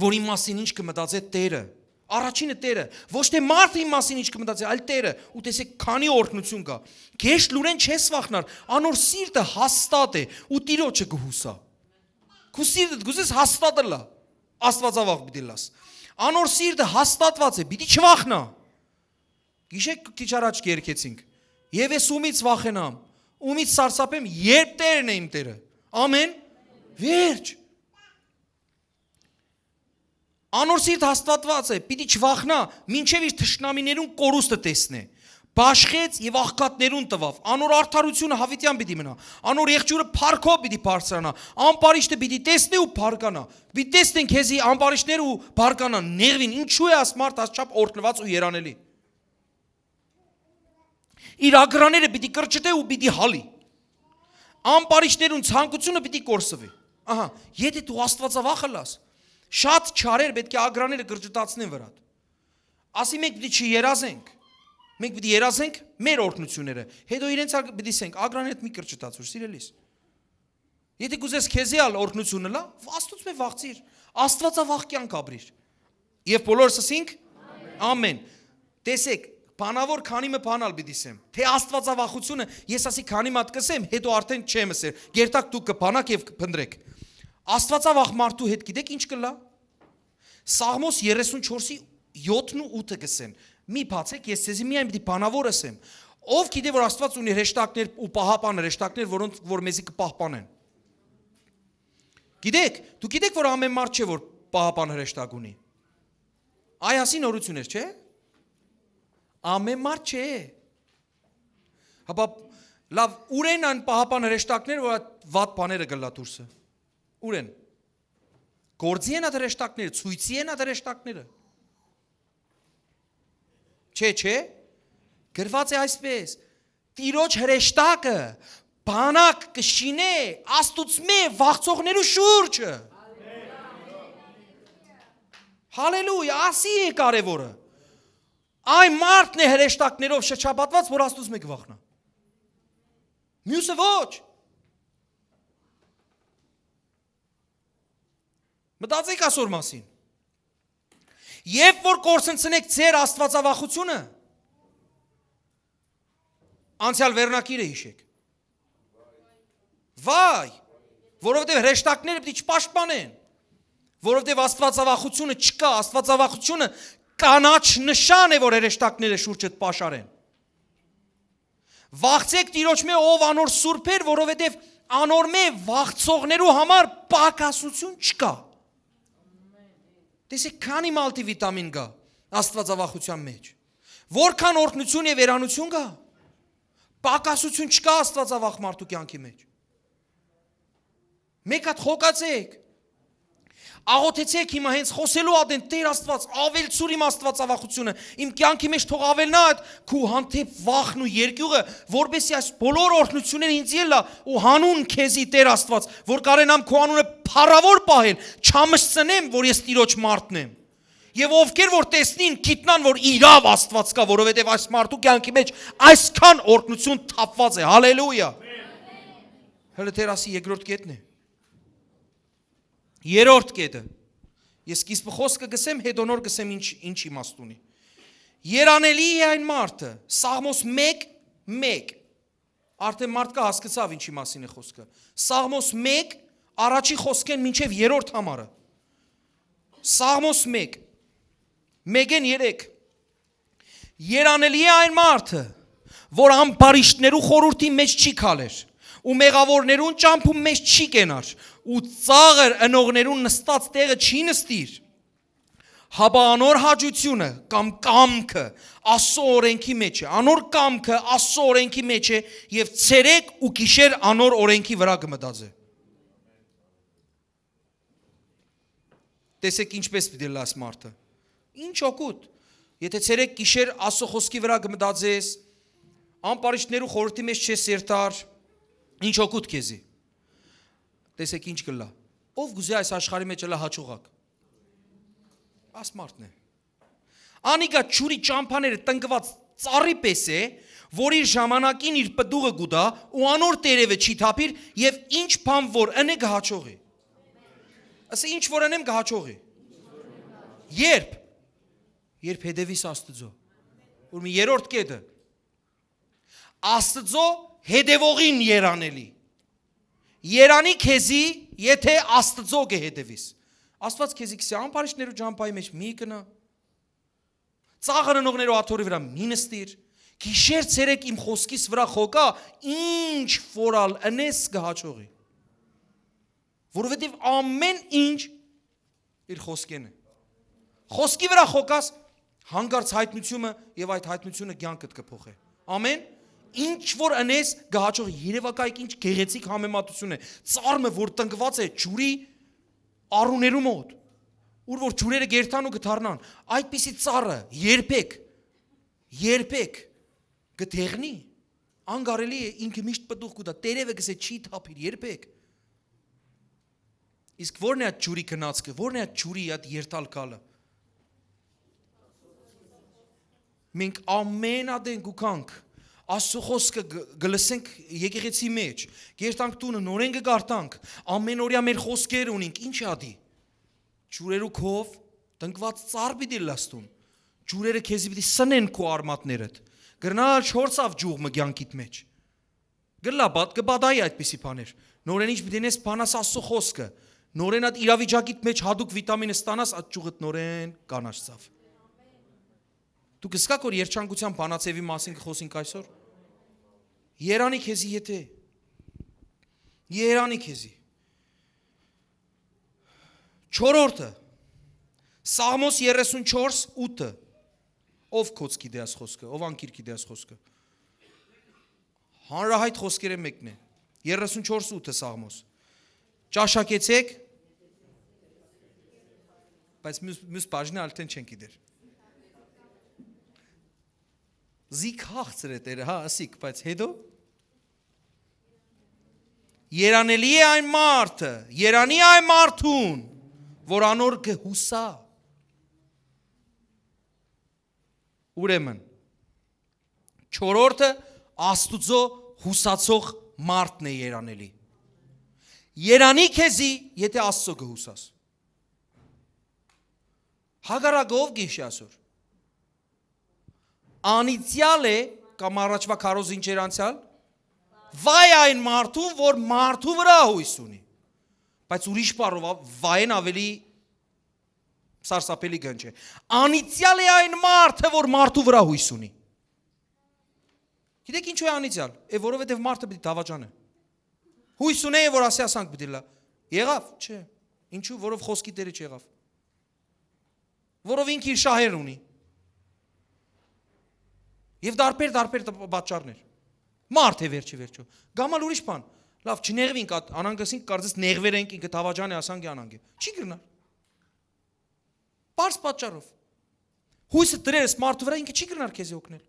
որի մասին ինչ կմտածե Տերը։ Առաջինը Տերը, ոչ թե մարդը իմ մասին ինչ կմտածի, այլ Տերը, ու տեսեք քանի օրհնություն կա։ Քեզ լուրեն չես վախնար, անոր սիրտը հաստատ է ու Տիրոջը կհուսա։ Քո սիրտը գուզես հաստատը լա, Աստվածավախ պիտի լաս։ Անոր սիրտը հաստատված է, պիտի չվախնա։ Գիշեք քիչ առաջ կերկեցինք։ Եվ ես ումից վախենամ, ումից սարսափեմ, երբ Տերն է իմ Տերը։ Ամեն։ Վերջ։ Անոր սիրտ հաստատված է, պիտի չվախնա, մինչև իր թշնամիներուն կորուստը տեսնե։ Բաշխեց եւ աղքատներուն տվավ։ Անոր արդարությունը հավիտյան պիտի մնա։ Անոր եղջյուրը փառքով պիտի բարձրանա։ Ամպարիշտը պիտի տեսնի ու փառկանա։ Պիտի տեսնեն քեզի ամպարիշտները ու փառկանան։ Նեղվին ինչու է ասմարտ ասչափ օրհնված ու երանելի։ Իր ագրաները պիտի կրճտե ու պիտի հալի։ Ամպարիշտներուն ցանկությունը պիտի կորսվի։ Ահա, եթե դու Աստվածավախ լաս, շատ չարեր պետք է ագրաները կրճտացնեն վրատ։ Ասի մենք պիտի չերազենք։ Մենք պիտի երազենք մեր օրհնությունները, հետո իրենց պիտի ասենք, ագրանեդ մի կրճտացուր, սիրելիս։ Եթե կուզես քեզի օրհնությունը լա, Աստծուց մե վախցիր, Աստվածավախ կյանք ապրիր։ Եվ բոլորս ասենք ամեն։ Տեսեք, բանավոր քանի մը բանալ պիտի ասեմ, թե Աստվածավախությունը ես ասի քանի մատ կսեմ, հետո արդեն չեմ ասել։ Գերտակ դուք կփանաք եւ կփնտրեք։ Աստվածավախ մարդու հետ գիտեք ինչ կլա։ Սաղմոս 34-ի 7-ն ու 8-ը կսեն։ Մի բացեք, ես ցեզի միայն պիտի բանավոր ասեմ։ Ով գիտե որ Աստված ունի հրեշտակներ ու պահապան հրեշտակներ, որոնք որ մեզի կպահպանեն։ Գիտեք, դու գիտեք որ ամեն մարդ չէ որ պահապան հրեշտակ ունի։ Այ ասի նորություններ, չէ՞։ Ամեն մարդ չէ։ Հապա լավ, ուրեն են պահապան հրեշտակներ, որ վատ բաները գլա դուրսը։ Ուրեն։ Գործի են այդ հրեշտակները, ցույցի են այդ հրեշտակները։ Չէ, գրված է այսպես, Տիրոջ հրեշտակը բանակ կշինե Աստուծմե վախցողներու շուրջը։ Հալելույա, ասի է կարևորը։ Այն մարդն է հրեշտակներով շրջապատված, որ Աստուծմե կվախնա։ Մյուսը ոչ։ Մտածեք այսօր մասին։ Եվ որ կորսնցնեք ձեր Աստվածավախությունը, անցյալ վերնակիրը հիշեք։ Վայ, որովհետև հրեշտակները պիտի չպաշտպանեն, որովհետև Աստվածավախությունը չկա, Աստվածավախությունը կանաչ նշան է, որ հրեշտակները շուրջդ պաշարեն։ Վախցեք Տիրոջ մե ով անոր սուրբ էր, որովհետև անոր մե վախցողներու համար պակասություն չկա։ Տեսեք քանի մալտիվիտամին կա Աստվածավախության մեջ։ Որքան օրհնություն եւ երանություն կա։ Պակասություն չկա Աստվածավախ մարդու կյանքի մեջ։ Մեկ հատ խոկացեք։ Աղոթեցեք հիմա հենց խոսելու ադեն Տեր Աստված, ավելցուր իմ Աստվածավախությունը, իմ կյանքի մեջ թող ավելնա այդ քու հանդեպ վախն ու երկյուղը, որբեսի այս բոլոր օրհնությունները ինձ ելա ու հանուն քեզի Տեր Աստված, որ կարենամ քո անունը փառավոր պահել, չամշցնեմ, որ ես Տիրոջ մարդն եմ։ Եվ ովքեր որ տեսնին, գիտնան, որ իրավ Աստված կա, որովհետև այս մարդու կյանքի մեջ այսքան օրհնություն թափված է։ Հալելույա։ Հələ Տեր ասի երկրորդ կետն է։ Երորդ կետը։ Ես սկիզբը խոսքը գսեմ, հետո նոր գսեմ ինչ իմաստ ունի։ Երանելի է այն մարդը, Սաղմոս 1:1։ Արդեն մարդկա հասկացավ ինչի մասին է խոսքը։ Սաղմոս 1 առաջի խոսքեն մինչև երրորդ համարը։ Սաղմոս 1:3 Երանելի է այն մարդը, որ ամբարիշտներու խորհրդի մեջ չի քալեր, ու մեղավորներուն ճամփում մեջ չի կենար, ու ծաղր ընողներուն նստած տեղը չի նստիր, հապա անոր հաջությունը կամ կամքը Աստծո օրենքի մեջ է, անոր կամքը Աստծո օրենքի մեջ է եւ ցերեկ ու գիշեր անոր օրենքի վրա կմտածե։ Տեսեք ինչպես պիտի լաս մարդը։ Ինչ օգուտ, եթե ցերեկ գիշեր Աստծո խոսքի վրա կմտածես, ամբարիշտներու խորհրդի մեջ չես երթար, ինչ օգուտ քեզի։ Տեսեք ինչ կլա։ Ով գուզե այս աշխարհի մեջ լա հաջողակ։ Աս մարդն է։ Անիկա ճուրի ճամփաները տնկված ծառի պես է, որ իր ժամանակին իր պտուղը գուտա ու անոր տերևը չի թափիր եւ ինչ բան որ ընե գահաճողի։ Ասա ինչ որ ընեմ գահաճողի։ Երբ հետևիս Աստծո։ Որ մի երրորդ կետը։ Աստծո հետևողին երանելի։ Երանի քեզի, եթե Աստծո կհետևիս։ Աստված քեզի քսի ամբարիշներու ջամփայի մեջ մի կնա։ Ծաղրնողներու աթորի վրա մի նստիր։ Գիշեր ցերեկ իմ խոսքիս վրա խոկա, ինչ ֆորալ անես գահաճողի։ Որովհետև ամեն ինչ իր խոսքեն է։ Խոսքի վրա խոկաս հանգարց հայտնությունը եւ այդ հայտնությունը կյանքդ կփոխի։ Ամեն ինչ որ անես գահաճող երևակայք ինչ գեղեցիկ համեմատություն է։ Ծառը որ տնկված է ջուրի արուներու մոտ, ուր որ ջուրերը գերտան ու գթառնան, այդպիսի ծառը երբեք գտեղնի, անգարելի է ինքը միշտ պտուղ կուտա, տերևը գսե չի թափիր երբեք։ Իսկ որն է այդ ջուրի գնացքը, որն է այդ ջուրի այդ երթալ կալը։ Մենք ամեն ադեն գուքանք, Աստծո խոսքը գլսենք եկեղեցի մեջ, գերտանք տունը նորեն կգարտանք, ամեն օրյա մեր խոսքեր ունենք, ինչ ադի։ Ջուրերու քով տնկված ծառ պիտի լաստուն, ջուրերը քեզի պիտի սնեն քո արմատներդ, գրնալ չորցավ ջուղը կյանքիդ մեջ։ Գլաբատ կբադայի այդպիսի բաներ։ Նորեն ինչ պիտի նես բանաս Աստծո խոսքը, նորեն այդ իրավիճակիդ մեջ հadouk վիտամինը ստանաս, այդ ջուղդ նորեն կանաչծավ։ Դու կսկաք որ երջանկության բանացեվի մասին կխոսենք այսօր։ Երանի քեզի եթե Երանի քեզի Չորրորդը Սաղմոս 34:8 ով կոց գիտես խոսքը, ով անկիր գիտես խոսքը։ Հանրահայտ խոսքերը մեկն է 34:8 Սաղմոս։ Ճաշակեցեք, բայց մյուս բաժնը ալտեն չեն գիտեր։ Զիք հաղցր է տերը, հա, ասիկ, բայց հետո Երանելի է այն մարդը, երանի այն մարդուն, որ անոր կհուսա։ Ուրեմն, չորրորդը Աստուծո հուսացող մարդն է երանելի։ Երանի քեզի, եթե Աստծո կհուսաս։ Հագարագով գիշի ասոր։ Անիցյալ է, կամ առաջվա քարոզ ինչեր անցյալ, վայ այն մարդուն, որ մարդու վրա հույս ունի, բայց ուրիշ բառով վայեն ավելի սարսափելի գնջ է։ Անիցյալ է այն մարդը, որ մարդու վրա հույս ունի։ Գիտեք ինչու է անիցյալ, որովհետև մարդը պիտի դավաճանե։ Հույս ունե, որ ասի ասանք պիտի լա։ Եղավ, չէ։ Ինչու, որով խոսքի տերը չեղավ։ Որով ինքը իր շահեր ունի։ Եվ դարբեր պատճառներ։ Մարդ է վերջը։ Գամալ ուրիշ բան։ Լավ, չնեղվինք, անանգասինք կարծես նեղվեր ենք, ինքը դավաճան է, ասանք անանգ է։ Չի գրնար։ Պարզ պատճառով։ Հույսը դրես մարդու վրա ինքը չի գրնար քեզ օգնել։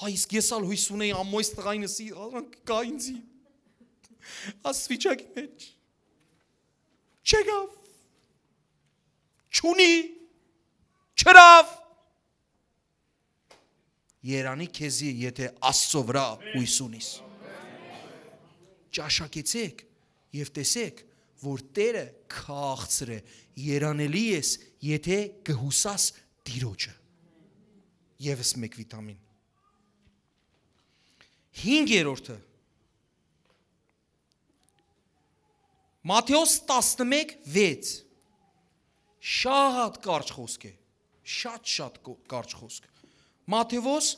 Այ իսկ ես ալ հույս ունեի ամոյս տղայինս կա ինձի։ Ասվիճակի մեջ։ Չեկավ։ Չունի։ Չրավ։ Երանի քեզի, եթե Աստծո վրա հույս ունիս։ Ճաշակեցեք եւ տեսեք, որ Տերը քաղցր է, երանելի ես, եթե կհուսաս Տիրոջը։ Եվս մեկ վիտամին։ 5-րդը Մատթեոս 11:6 Շատ կարճ խոսք է, շատ կարճ խոսք։ Մատթեոս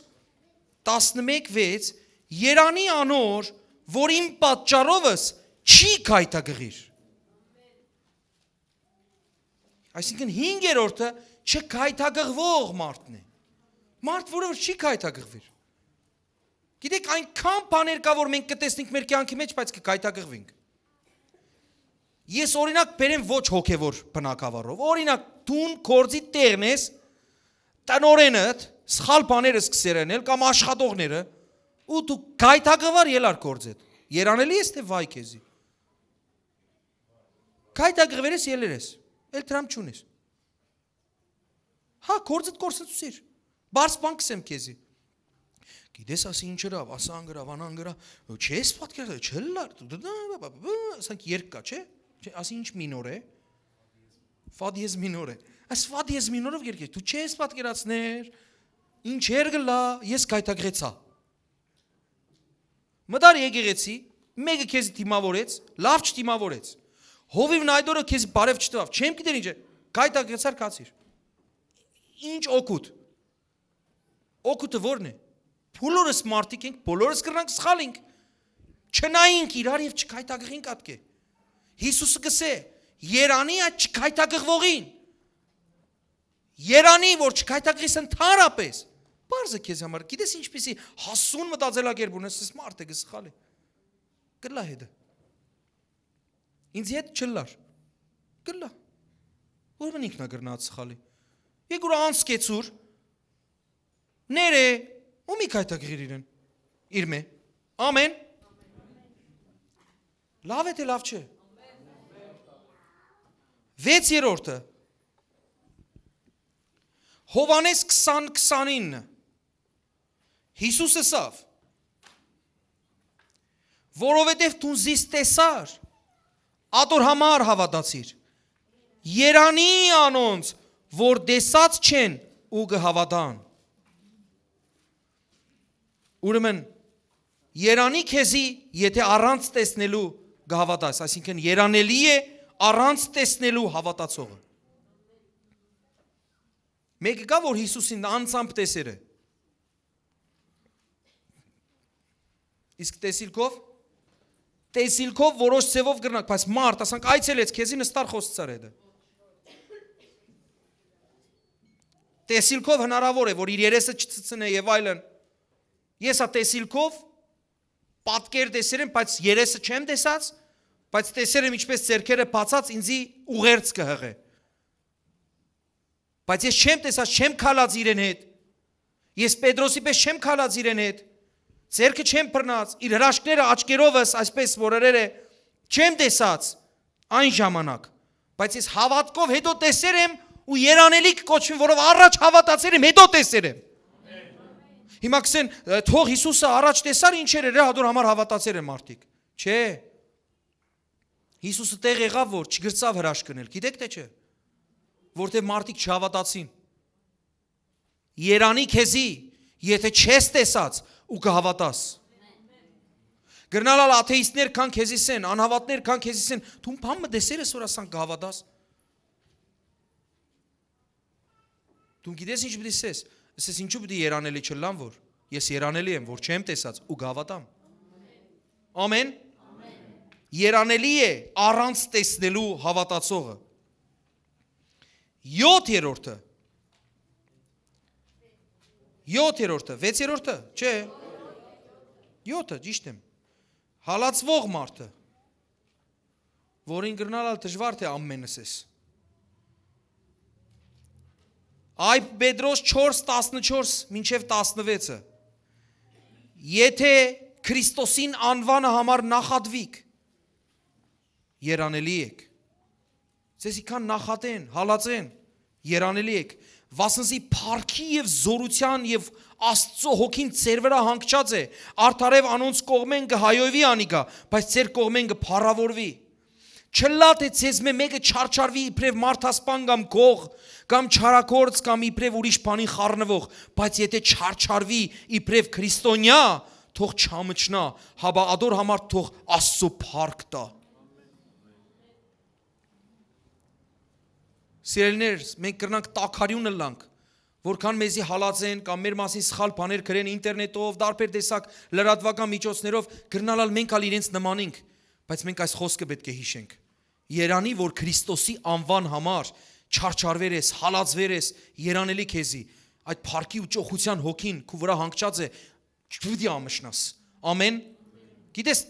11:6 Երանի անոր, որ իմ պատճառովս չի քայթագղիր։ Այսինքն 5-րդը չքայթագղվող մարդն է։ Մարդ, որով չի քայթագղվիր։ Գիտեք, այնքան բաներ կա, որ մենք կտեսնենք մեր կյանքի մեջ, բայց կքայթագղվենք։ Ես օրինակ բերեմ ոչ հոգևոր բնակավարով։ Օրինակ, դուն կորձի տեղն ես, տնորենդ սխալ բաները սկսերենել կամ աշխատողները, ու դու քայթագղվար ելար կորձեդ։ Երանելի ես թե վայ քեզի։ Քայթագղվեր ես ելերես, էլ դրամ չունես։ Հա, կորձեդ կորսեցուցիր։ Բարս բան կսեմ քեզի։ Գիտես ասի ինչ հրավ, ասան գրավ, անան գրավ, չես պատկերացել, չլար, ասանք երկ կա, չէ։ Ասի ինչ մինոր է։ Ֆա դիեզ մինոր է։ Այս ֆա դիեզ մինորով երկեր, դու չես պատկերացներ, ինչ երգլա, ես քայթագղեցա։ Մտար եկեղեցի, մեկը քեզ դիմավորեց, լավ չդիմավորեց։ Հովիվն այդ օրը քեզ բարև չտվավ, չեմ գիտեր ինչ է, կայտակեցար կացիր։ Ինչ օգուտ։ Օգուտը ո՞րն է։ Բոլորս մարդիկ ենք, բոլորս կրնանք սխալ ենք։ Չնայինք իրար եւ չկայտակղին կատկե։ Հիսուսը գսե, Երանի այդ չկայտակղվողին։ Երանի, որ չկայտակղիս ընդհանրապես։ Բարձը քեզ համար, գիտես ինչպեսի հասուն մտածելակերպ ունես, ես մարդ է գսխալ է։ Գլա հետը։ Ինձ հետ չլար։ Գլա։ Ուրմն ինքնա գրնած սխալի։ Եգուր անսկեցուր։ Ները, ու մի կայտակղիր իրեն։ Իրմե։ Ամեն։ Լավ է թե լավ չէ։ 6-րդը Հովանես 20:29 Հիսուս ասավ որովհետև դու զիս տեսար ատոր համար հավատացիր Երանի անոնց որ տեսած չեն ու կհավատան Ուրեմն Երանի քեզի եթե առանց տեսնելու կհավատաս այսինքն երանելի է առանց տեսնելու հավատացողը Մեկը կա որ Հիսուսին անձամբ տեսեր է Իսկ տեսիլքով որոշ ձևով գրնակ, բայց մարդ, ասանք այցելեց քեզի նստար խոսցար հետը։ Տեսիլքով հնարավոր է, որ իր երեսը չծծնե եւ այլն։ Ես տեսիլքով պատկեր տեսել եմ, բայց երեսը չեմ տեսած, բայց տեսել եմ ինչպես ձեռքերը բացած ինձի ուղերձ կհղե։ Բայց ես չեմ տեսած, չեմ քալած իրեն հետ։ Ես Պետրոսի պես չեմ քալած իրեն հետ։ Ձերքը չեմ բռնած, իր հրաշքները աչքերովս, այսպես որերեր է, չեմ տեսած այն ժամանակ, բայց ես հավատքով հետո տեսեր եմ ու երանելի կոչվի, որով առաջ հավատացել եմ, հետո տեսեր եմ։ Հիմա կսեն, թող Հիսուսը առաջ տեսար ինչեր էր, հադոր համար հավատացել եմ մարդիկ։ Չէ։ Հիսուսը տեղ եղավ, որ չգրծավ հրաշքնել, գիտեք թե չէ, որտեղ մարդիկ չհավատացին։ Երանի քեզի, եթե չես տեսած, ու կհավատաս։ Գրնալալ աթեիստներ կան քեզիս են, անհավատներ կան քեզիս են, դու բամը դեսեր ես որ ասան կհավատաս։ Դու գիտես ինչ պիտի սես, ասես ինչու պիտի երանելի չլամ որ, ես երանելի եմ, որ չեմ տեսած ու կհավատամ։ Ամեն։ Երանելի է առանց տեսնելու հավատացողը։ 7-րդը 6-րդը, չէ։ 7-ը, ճիշտ եմ։ Հալածվող մարդը, որին գրնալալ դժվար թե ամենս ես։ Այ Պետրոս 4:14 մինչև 16-ը։ Եթե Քրիստոսին անվանը համար նախատվիք, երանելի եք։ Ձեզի կան նախատեն, հալածեն, երանելի եք։ Վասնզի փառքի եւ զորության եւ Աստծո հոգին ձեր վրա հանգչած է արդարև անոնց կողմեն կհայովի անիկա բայց ձեր կողմեն կփառավորվի չլա թե ձեզ մեկը չարչարվի իբրև մարդասպան կամ գող կամ չարակորց կամ իբրև ուրիշ բանի խառնվող բայց եթե չարչարվի իբրև քրիստոնյա թող չամճնա հաբա ադոր համար թող Աստծո փառք տա Սիրելիներ, մենք կրնանք տակարյունը լանք, որքան մեզի հալածեն կամ մեր մասին սխալ բաներ գրեն ինտերնետով, դարբեր տեսակ լրատվական միջոցներով, գրնալալ մենք ալ իրենց նմանենք, բայց մենք այս խոսքը պետք է հիշենք։ Երանի, որ Քրիստոսի անվան համար չարչարվեր ես, հալածվեր ես, երանելի քեզի, այդ փառքի ու ճոխության հոգին քու վրա հանգչած է, չպիտի ամշնաս։ Ամեն։ Գիտես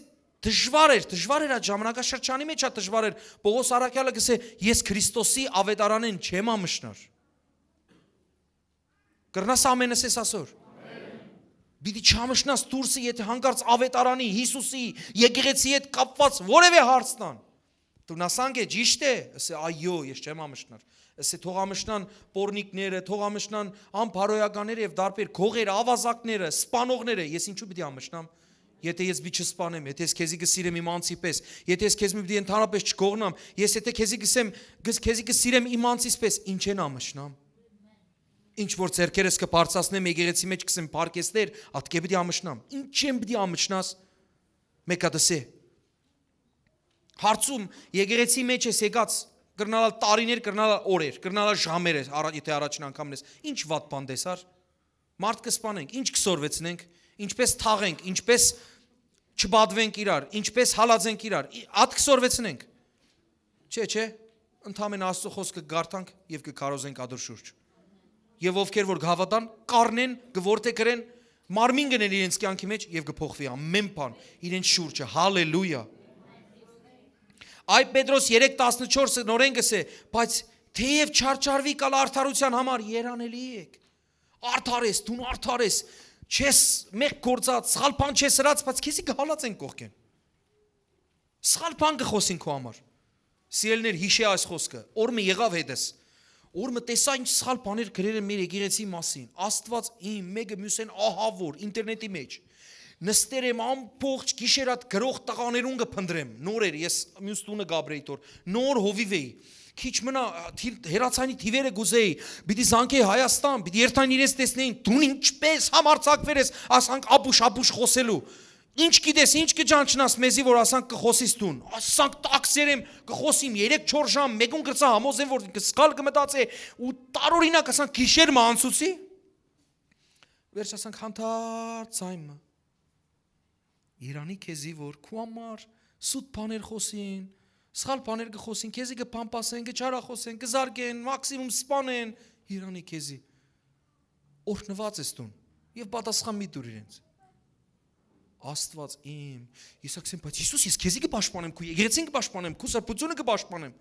Դժվար էր այդ ժամանակաշրջանի մեջ դժվար էր Պողոս առաքյալը գսե ես Քրիստոսի ավետարանեն չեմ ամշնար Կրնաս ամենս ես ասոր Բիդի չամշնաս դուրսը եթե հանգարց ավետարանի Հիսուսի եկեղեցի հետ կապված որևէ հարց տան Դու նասանք է ճիշտ է ասե այո ես չեմ ամշնար ասե թող ամշնան պորնիկները թող ամշնան անփարոյականները եւ դարբեր գողերը ավազակները սպանողները ես ինչու պիտի ամշնամ Եթե ես մի չսպանեմ, եթե ես քեզի կսիրեմ իմ անձի պես, եթե ես քեզ մի պիտի ընդհանրապես չգողնամ, ես եթե քեզի կսեմ, քեզի կսիրեմ իմ անձիս պես, ինչ են ամշնամ։ Ինչ որ ձեռքերս կբարձրացնեմ եկեղեցի մեջ կսեմ պարկեստներ, ատկե պիտի ամշնամ։ Ինչ եմ պիտի ամշնաս։ Մեկը դասե։ Հարցում եկեղեցի մեջ ես եկած կրնալ տարիներ, կրնալ օրեր, կրնալ ժամեր ես, եթե առաջին անգամն ես, ինչ վատ բան տեսար, մարդ կսպանենք, ինչ կսորվեցնենք, ինչպես թաղենք, ինչպես չբադվենք իրար, ինչպես հալածենք իրար, ատ կսորվեցնենք, չէ, ընդամենը Աստծո խոսքը գարտանք և կկարոզենք ադոր շուրջ, և ովքեր որ գհավատան, կարնեն, գվորտեքրեն, մարմին գնել իրենց կյանքի մեջ և գփոխվի ամեն բան իրենց շուրջը, հալելույա։ Այ Պետրոս 3:14 նորեն գսե, բայց թեև չարչարվի կալ արդարության համար երանելի եք, արդար ես, դու արդար ես, չես մեկ գործած, սխալ բան չես սրած, բայց քեզի կհալածեն կողքեն, սխալ բան կխոսին քո համար, սիրելիներ հիշե այս խոսքը, օրը եղավ հետս, օրը տեսա ինչ սխալ բաներ գրել են մեր եկեղեցի մասին, Աստված իմ մեկը մյուսեն ահավոր ինտերնետի մեջ, նստեր եմ ամբողջ գիշերատ գրող տղաներուն կփնտրեմ, նոր էր, ես մյուս տունը Գաբրիել տոր, նոր հովիվ էի, քիչ մնա հերացանի թիվերը գուզեի, պիտի զանգեի Հայաստան, պիտի երթան իրենց տեսնեին, դու ինչպես համարձակվեր ես, ասանք ապուշ խոսելու, ինչ գիտես, ինչ կճանչնաս մեզի, որ ասանք կխոսիս տուն, ասանք տաքսեր եմ, կխոսիմ 3-4 ժամ, մեկուն գրծա համոզեմ, որ սկալ կմտածե, ու տարօրինակ ասանք գիշեր մանցուցի, վերջ ասանք հանդարտ ցայմը, Իրանի քեզի, որ քու համար սուտ բաներ խոսին, սխալ բաներ կխոսին, քեզի կփամփասեն, կչարախոսեն, կզարգեն, մաքսիմում սպանեն, Իրանի քեզի, օրհնված ես տուն, և պատասխան մի տուր իրենց, Աստված իմ, ես ասեմ, բայց Հիսուս, ես քեզի կպաշտպանեմ, քու եկեղեցին կպաշտպանեմ, քու սրբությունը կպաշտպանեմ,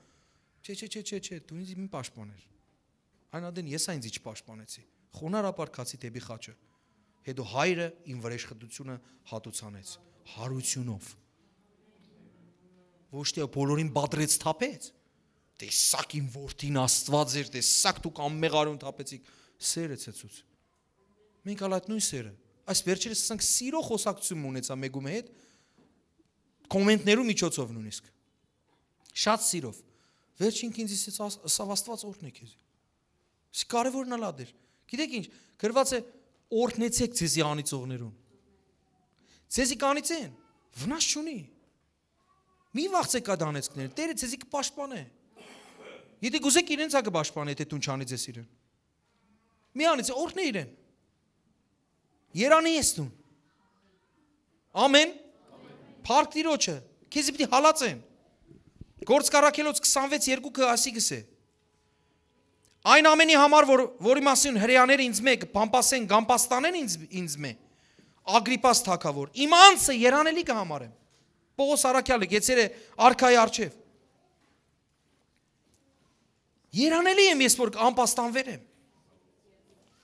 չէ, դու ինձ մի պաշտպաներ, այն ադեն ես այնձի չպաշտպանեցի, խոնարհաբար քացի դեպի խաչը, հետո հայրը իմ վրեժխտությունը հատուցանեց, հարությունով, ոչ թե բոլորին բադրեց թափեց, տեսակ իմ որդին Աստված էր, տեսակ դուք անմեղարուն թափեցիք, սերը ցեցուց, մենք ալ այդ նույն սերը, այս վերջերս ասանք սիրո խոսակցություն ունեցա մեկում հետ, կոմենտներու միջոցով նույնիսկ, շատ սիրով, վերջին ինձ ասավ Աստված օրհնե քեզ, կարևորն ալ ադեր, գիտեք ինչ, գրված է օրհնեցեք ձեզի անիծողներուն, ձեզի կանիծեն, վնաս չունի, մի վախցեք այդ անեծքները, Տերը ձեզի կպաշտպանե, եթե գուզեք իրենց ա կպաշտպանե, եթե տուն չանիծես իրեն, մի անիծե, օրհնե իրեն, երանի ես տուն, ամեն, փառք Տիրոջը, քեզի պիտի հալածեն, Գործ Առաքելոց 26:2 ասի գսե, այն ամենի համար, որի մասին հրեաները ինձ մեկ պամպասեն, գամպաստանեն ինձ մե, Ագրիպաս թագավոր, իմ անձը երանելի կհամարեմ, Պողոս Առաքյալը գեցեր է արքայի առջև, երանելի եմ ես, որ անպաստանվեր եմ,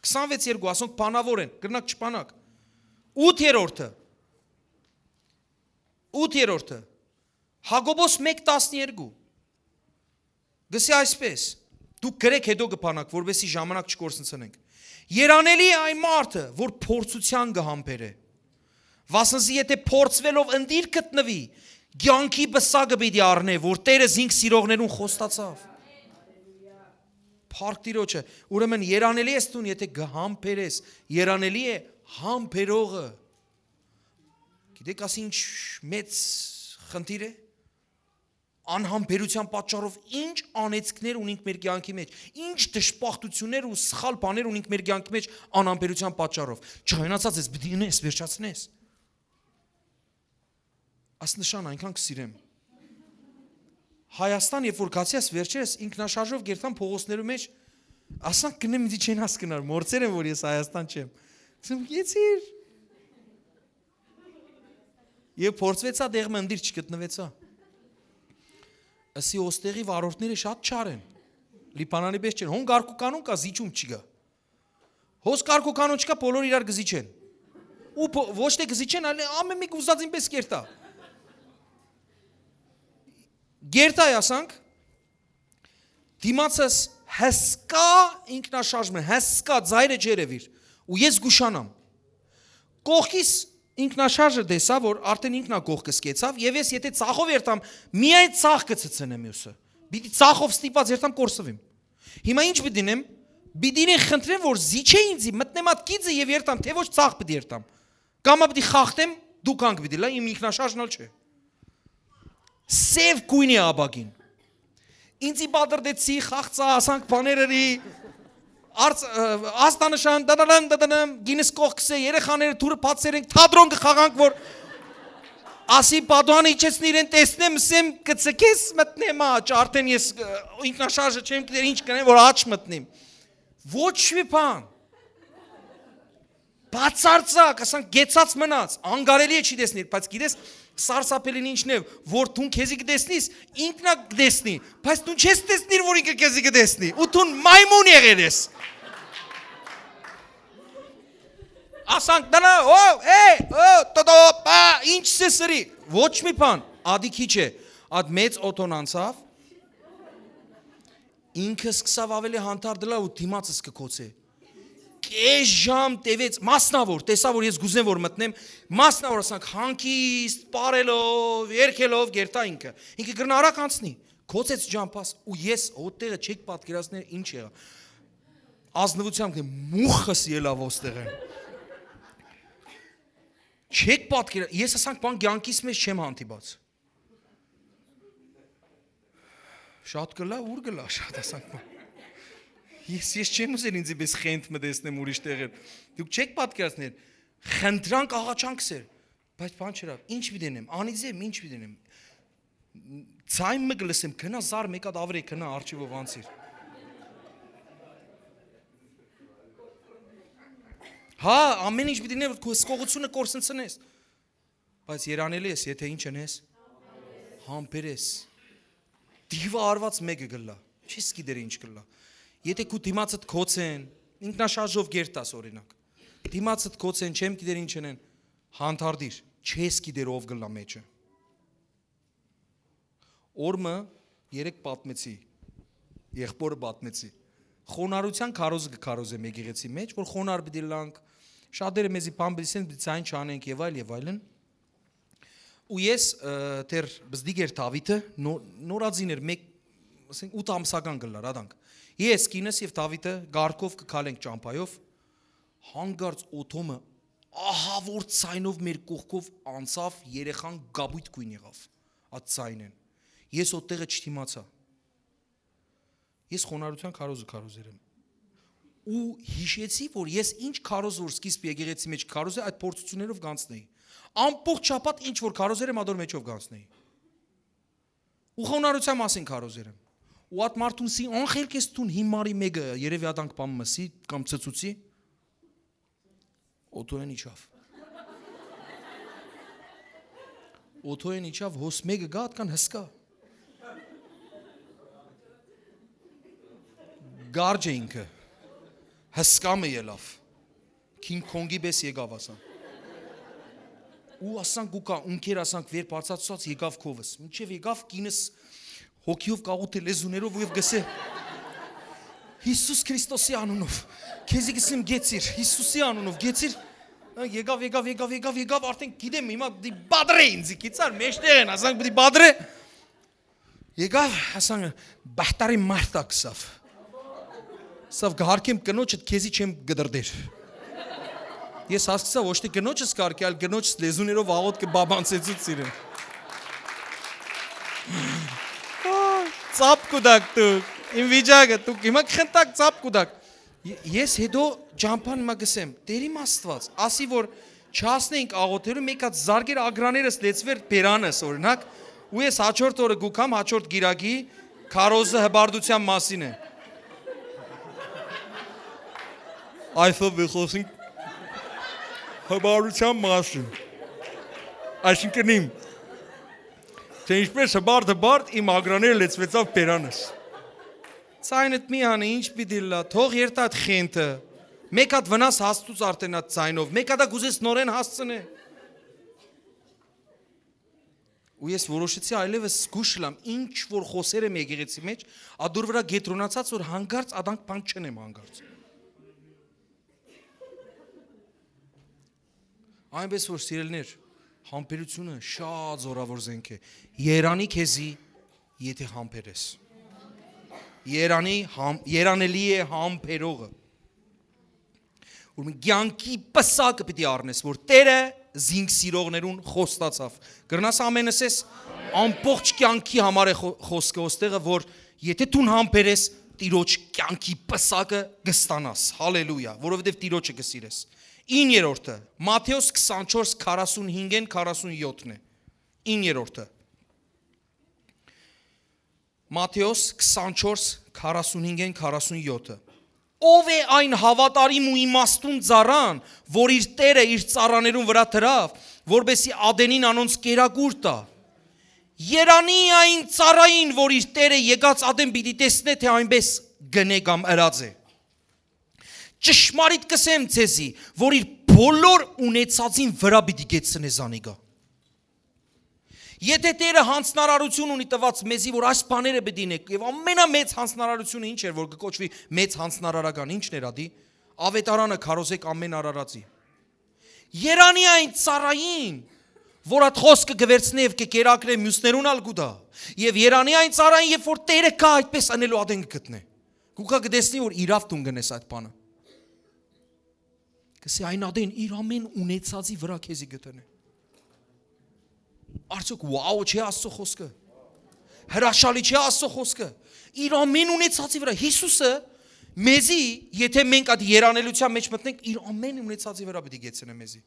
26:2 ասոնք բանավոր են, գրնակ չպանակ, 8-րդը, Հակոբոս 1:12, գսի այսպես, դուք գրեք հետո կփանակ, որովհետեւ ժամանակ չկորցնցնենք, երանելի է այն մարդը, որ փորձության կհամբերե, վասնզի եթե փորձվելով ընդիր գտնվի, կյանքի բսակը պիտի առնե, որ Տերը զինք սիրողներուն խոստացավ, Փառք Տիրոջը, ուրեմն երանելի ես տուն, եթե գհամբերես, երանելի է համբերողը, գիտեք ասի ինչ մեծ խնդիր է, անհամբերության պատճառով ինչ անեծքներ ունենք մեր կյանքի մեջ, ինչ դժբախտություններ ու սխալ բաներ ունենք մեր կյանքի մեջ անհամբերության պատճառով, չհայնացած ես, պիտի ունես, վերջացնես, աս նշան այնքան կսիրեմ, Հայաստան, երբ որ գացի ես վերջերս ինքնաշարժով գերտան փողոցներու մեջ, ասանք գնեմ ինձի չեն հասկնար, մորցեր եմ, որ ես Հայաստան չեմ, ասեմ, գեցիր, և փորձվեցա դեղմը ընդիր չգտնվեցա, ասի ոստեղի վարորդները շատ չար են, լիպանանի պես չեն, հոն գարկուկանուն կա, զիջում չգա, հոս գարկուկանուն չկա, բոլոր իրար գզիչեն, ու ոչ թե գզիչեն, ամեն մեկ ուզածին պես կերտա, Գերտայ ասանք, դիմացս հսկա ինքնաշարժմն, հսկա ձայրը ջերևիր, ու ես գուշանամ, կողքիս ինքնաշարժը դեսա, որ արդեն ինքնա կողքս կեցավ, և ես եթե ծախով երտամ, միայն ծախ կծծնեմ յուսը, բիդի ծախով ստիպած երտամ կորսվիմ, հիմա ինչ բիդինեմ, բիդին խնդրեմ, որ զիչ է ինձի, մտնեմ at կիձը և երտամ, թե ոչ ծախ բիդի երտամ, կամա բիդի խախտեմ, դու կանք բիդի, լա իմ ինքնաշարժն ալ չէ, Սև գույնի աբագին։ Ինձի բادرդեցի խաղցա ասանք բաներերի աստանշան դադամ գինես կողքսե երեխաները թուրը բացեր ենք թատրոն կխաղանք որ ասի բադոանը իջեցնի իրեն տեսնեմ սեմ կծկես մտնեմ աճ արդեն ես ինքնաշարժը չեմ գիտեր ինչ կնեմ որ աճ մտնեմ ոչ մի բան բացարձակ ասանք գեցած մնաց անգարելի է չի տեսնի բայց գիտես սարսափելին ինչն է որ դու քեզի կտեսնիս ինքնա կտեսնի բայց դու չես տեսնիր որ ինքը քեզի կտեսնի ու դու մայմուն եղել ես ասանք դնա տոտոպա ինչ սեսրի ոչ մի բան ադի քիչ է ад մեծ օտոն անցավ ինքը սկսավ ավելի հանդար դլա ու դիմացս կկոցե Կես ժամ տևեց, մասնավոր, տեսա որ ես գուզեմ որ մտնեմ, մասնավոր ասանք հանկիստ, պարելով, երկելով գերտա ինքը գրնա արակ անցնի, կոցեց ջամպաս ու ես ոտեղը չեք պատկերացնել ինչ եղա, ազնվությամբ մուխս ելավ ոստեղը, չեք պատկերացնել, ես ասանք բան գյանքիս մեջ չեմ հանդիպած, շատ գլա, ուր գլա, շատ ասանք բան, Ես չեմ ուզել ինձ պես խենթ մտեսնեմ ուրիշ տեղեր։ Դուք չեք պատկերացնել, խնդրանք աղաչանքսեր, բայց բան չրա, ինչ պիտենեմ, անիծեմ, ինչ պիտենեմ։ Ցայմը գլսեմ, քնա զար մեկ հատ ավրե քնա արխիվով անցիր։ Հա, ամեն ինչ պիտենեմ, որ քո սկողությունը կորսնցնես։ Բայց երանելի ես, եթե ինչ անես, համբերես։ Դիվա արված մեկը գլա, չես գիտեր ինչ գլա։ Եթե քու դիմացդ կոցեն, ինքնաշարժով գերտաս օրինակ։ Դիմացդ կոցեն, չեմ գիտեր ինչ են, հանդարտիր, չես գիտեր ով գլա մեջը։ Օրմը 3 պատմեցի, եղբորը պատմեցի։ Խոնարհության քարոզը կքարոզեմ եկեղեցի մեջ, որ խոնար պիտի լանք, շատերը մեզի բան բիլսեն, պիտի ցայն չանենք եւ այլն։ Ու ես դեռ բզդիգեր Դավիթը նորածին էր 8 ամսական գլար, ադանք։ Ես կինս եւ Դավիթը գարկով կքալենք ճամփայով հանգարց օթոմը ահավոր ցայնով մեր կողքով անցավ երեխան գաբույտ գույն եղավ այդ ցայնեն ես օտեղը չդիմացա ես խոնարհության քարոզը եմ ու հիշեցի որ ես ինչ քարոզ որ սկիզբ եկեղեցի մեջ քարոզը այդ փորձություններով կանցնեի ամբողջ շաբաթ ինչ որ քարոզեր եմ ադոր մեջով կանցնեի ու խոնարհության մասին քարոզեր եմ ու at մարդուն սի անխելք ես տուն հիմարի մեկը երևի ադանք բամ մսի կամ ծծուցի օթոեն իջավ օթոեն իջավ հոս մեկը գա ատկան հսկա գարջը ինքը հսկամը ելավ King Kong-ի պես եկավ ասան ու ասանք ու կա ունքեր ասանք վեր բացացած եկավ քովս մինչև եկավ կինս Հոգիով կաղուտի լեզուներով ու և գսե Հիսուս Քրիստոսի անունով Քեզի գսեմ գեցիր Հիսուսի անունով գեցիր Եկավ արդեն գիտեմ հիմա դի բադրե ինձի կիցար մեջտեղ են ասանք դի բադրե Եկավ ասանք բահտարի մարդա կսավ Սավ գհարկեմ կնոջդ քեզի չեմ գդրդեր Ես հասկսա ոչ թե կնոջս կարկի այլ կնոջս լեզուներով աղոտ կբաբանցեցուց իրեն Ծապ կուդակ դուք, իմ վիճակը, դուք հիմա կխնտակ ծապ կուդակ Ես հետո ջամփան մա գսեմ, տերիմ աստված, ասի որ չասնեինք աղոթերու մեկ հատ զարգեր ագրաներս լեցվեր բերանս օրինակ ու ես հաջորդ օրը գուքամ հաջորդ գիրակի քարոզը հբարդության մասին է Այսօր վիխոսին հբարդության մասին Այսինքն իմ Թե ինչպես հբարդ իմ ագրաները լեցվեցավ բերանս Ցայնդ մի անի ինչ պիտի լա թող երթա այդ խենթը մեկ հատ վնաս հասցուց արդեն այդ ցայնով մեկ հատ գուզես նորեն հասցնե ու ես որոշեցի այլևս զգուշ լամ ինչ որ խոսեր եմ եկեղեցի մեջ ադուր վրա գետրոնացած որ հանգարց ադանք բան չնեմ հանգարց այնպես որ սիրելներ Համբերությունը շատ զորավոր զենք է Երանի քեզի եթե համբերես Երանելի է համբերողը Որ մի կյանքի պսակը պիտի առնես որ Տերը զինք սիրողներուն խոստացավ Գրնաս ամենս ես Ամբողջ կյանքի համար է խոսքը ոստեղը, որ եթե դու համբերես Տիրոջ կյանքի պսակը կստանաս։ Հալելույա, որովհետև Տիրոջը կսիրես։ 9-րդը Մատթեոս 24:45-ն 47-ն է։ 9-րդը Մատթեոս 24:45-ն 47-ը Ով է այն հավատարիմ ու իմաստուն ծառան, որ իր Տերը իր ծառաներուն վրա դրավ, որբեսի ադենին անոնց կերակուր տա։ Երանի այն ծառային, որ իր Տերը եկած ադեն պիտի տեսնե, թե այնպես գնե կամ ըրած է։ Ճշմարիտ կսեմ ձեզի, որ իր բոլոր ունեցածին վրա պիտի գեցնե զանիգա։ Եթե Տերը հանձնարարություն ունի տված մեզի, որ այս բաները պետք ինեք, եւ ամենամեծ հանձնարարությունը ինչ էր, որ կկոչվի մեծ հանձնարարական, ինչն էր ադի, ավետարանը քարոզեք ամեն արարածի։ Երանի այն ծառային, որ այդ խոսքը գվերցնե եւ կկերակրե մյուսներուն ալ գուտա, եւ երանի այն ծառային, երբ որ Տերը կա այդպես անելու ադեն գտնե։ Գուկա կտեսնի, որ իրավ տուն գնես այդ բանը։ Կսի այն ադեն իր ամեն ունեցածի վրա քեզի գտնե։ Արդյոք վաու չէ Աստծո խոսքը։ Հրաշալի չէ Աստծո խոսքը։ Իր ամեն ունեցածի վրա Հիսուսը մեզի, եթե մենք այդ երանելության մեջ մտնենք, իր ամեն ունեցածի վրա պիտի գեցնե մեզի։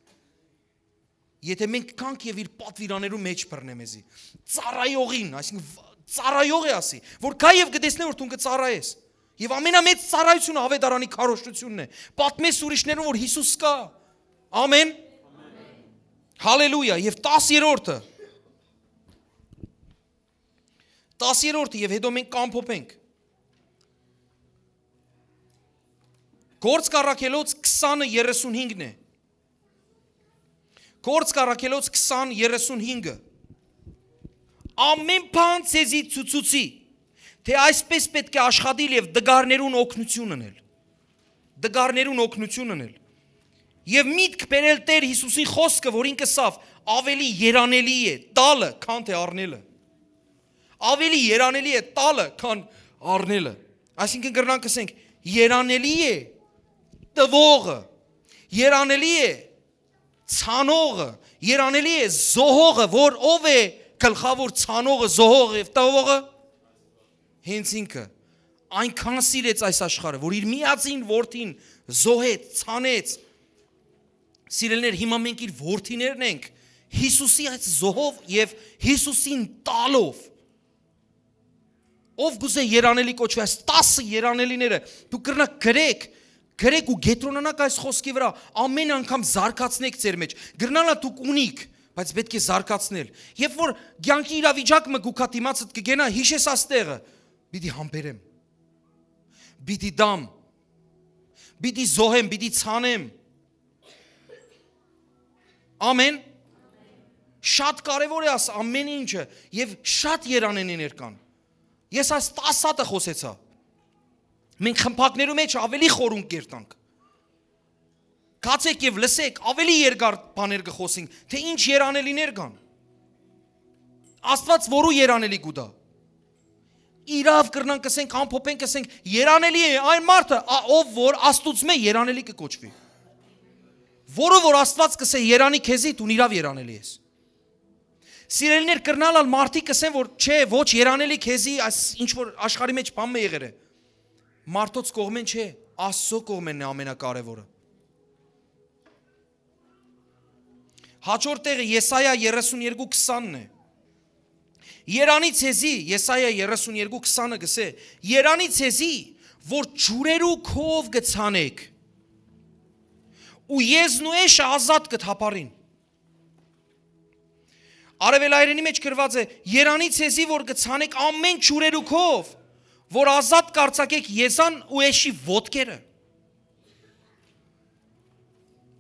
Եթե մենք կանք եւ իր պատվիրաներու մեջ բռնե մեզի։ Ծառայողին, այսինքն ծառայող է ասի, որ կա եւ կտեսնե որ դու կծառայես։ Եվ ամենամեծ ծառայությունը ավետարանի քարոշչությունն է։ Պատմես ուրիշներուն որ Հիսուս կա։ Ամեն։ Հալելույա, եւ 10-րդը 10-րդը եւ հետո մենք կամփոփենք։ Գործ Առաքելոց 20:35-ն է։ Գործ Առաքելոց 20:35-ը։ Ամեն բան ցեզի ցուցուցի, թե այսպես պետք է աշխատել եւ դգարներուն օգնություն անել։ Դգարներուն օգնություն անել։ Եվ միտք բերել Տեր Հիսուսի խոսքը, որ ինքը սավ ավելի երանելի է տալը, քան թե առնելը։ Ավելի երանելի է տալը, քան առնելը։ Այսինքն կրնանք ասենք, երանելի է տվողը, երանելի է ցանողը, երանելի է զոհողը, որ ով է գլխավոր ցանողը, զոհողը եւ տվողը։ Հենց ինքը այնքան սիրեց այս աշխարհը, որ իր միածին որդին զոհեց, ցանեց։ Սիրելիներ, հիմա մենք իր որդիներն ենք, Հիսուսի այս զոհով եւ Հիսուսին տալով։ Ով գուզե երանելի կոչվի, այս 10 երանելիները, դու կրնակ գրեք ու գետրոնանակ այս խոսքի վրա, ամեն անգամ զարգացնեք ձեր մեջ, գրնալա դուք ունիք, բայց պետք է զարգացնել։ Երբ որ կյանքի իրավիճակը գուքա դիմացդ կգենա, հիշես աստեղը, պիտի համբերեմ, պիտի դամ, պիտի զոհեմ, պիտի ցանեմ։ Ամեն։ Շատ կարևոր է աս ամեն ինչը եւ շատ երանելիներ կան։ Ես այս 10 հատը խոսեցա։ Մենք խմբակներու մեջ ավելի խորուն կերտանք։ Կացեք եւ լսեք, ավելի երկար բաներ կխոսենք, թե ինչ երանելիներ կան։ Աստված որու երանելի գուտա։ Իրավ կրնանք ասենք, ամփոփենք ասենք, երանելի է այն մարդը, ով որ Աստուծմե երանելի կկոչվի։ Որը որ Աստված կսե երանի քեզի, դու իրավ երանելի ես։ Սիրելիներ կրնալալ մարդիկ կսեն, որ չէ, ոչ երանելի քեզի, այս ինչ որ աշխարհի մեջ բան է եղել է։ Մարդոց կողմեն չէ, Աստծո կողմենն է ամենակարևորը։ Հաջորդ տեղը Եսայա 32:20-ն է։ Երանի ցեզի, Եսայա 32:20-ը գսե, երանի ցեզի, որ ջուրերու քով գցանեք, ու եզնու էշը ազատ կթապարին։ Արևելայրենի մեջ գրված է, երանի ցեզի, որ գցանեք ամեն ջուրերու քով, որ ազատ կարծակեք եզան ու էշի ոտքերը։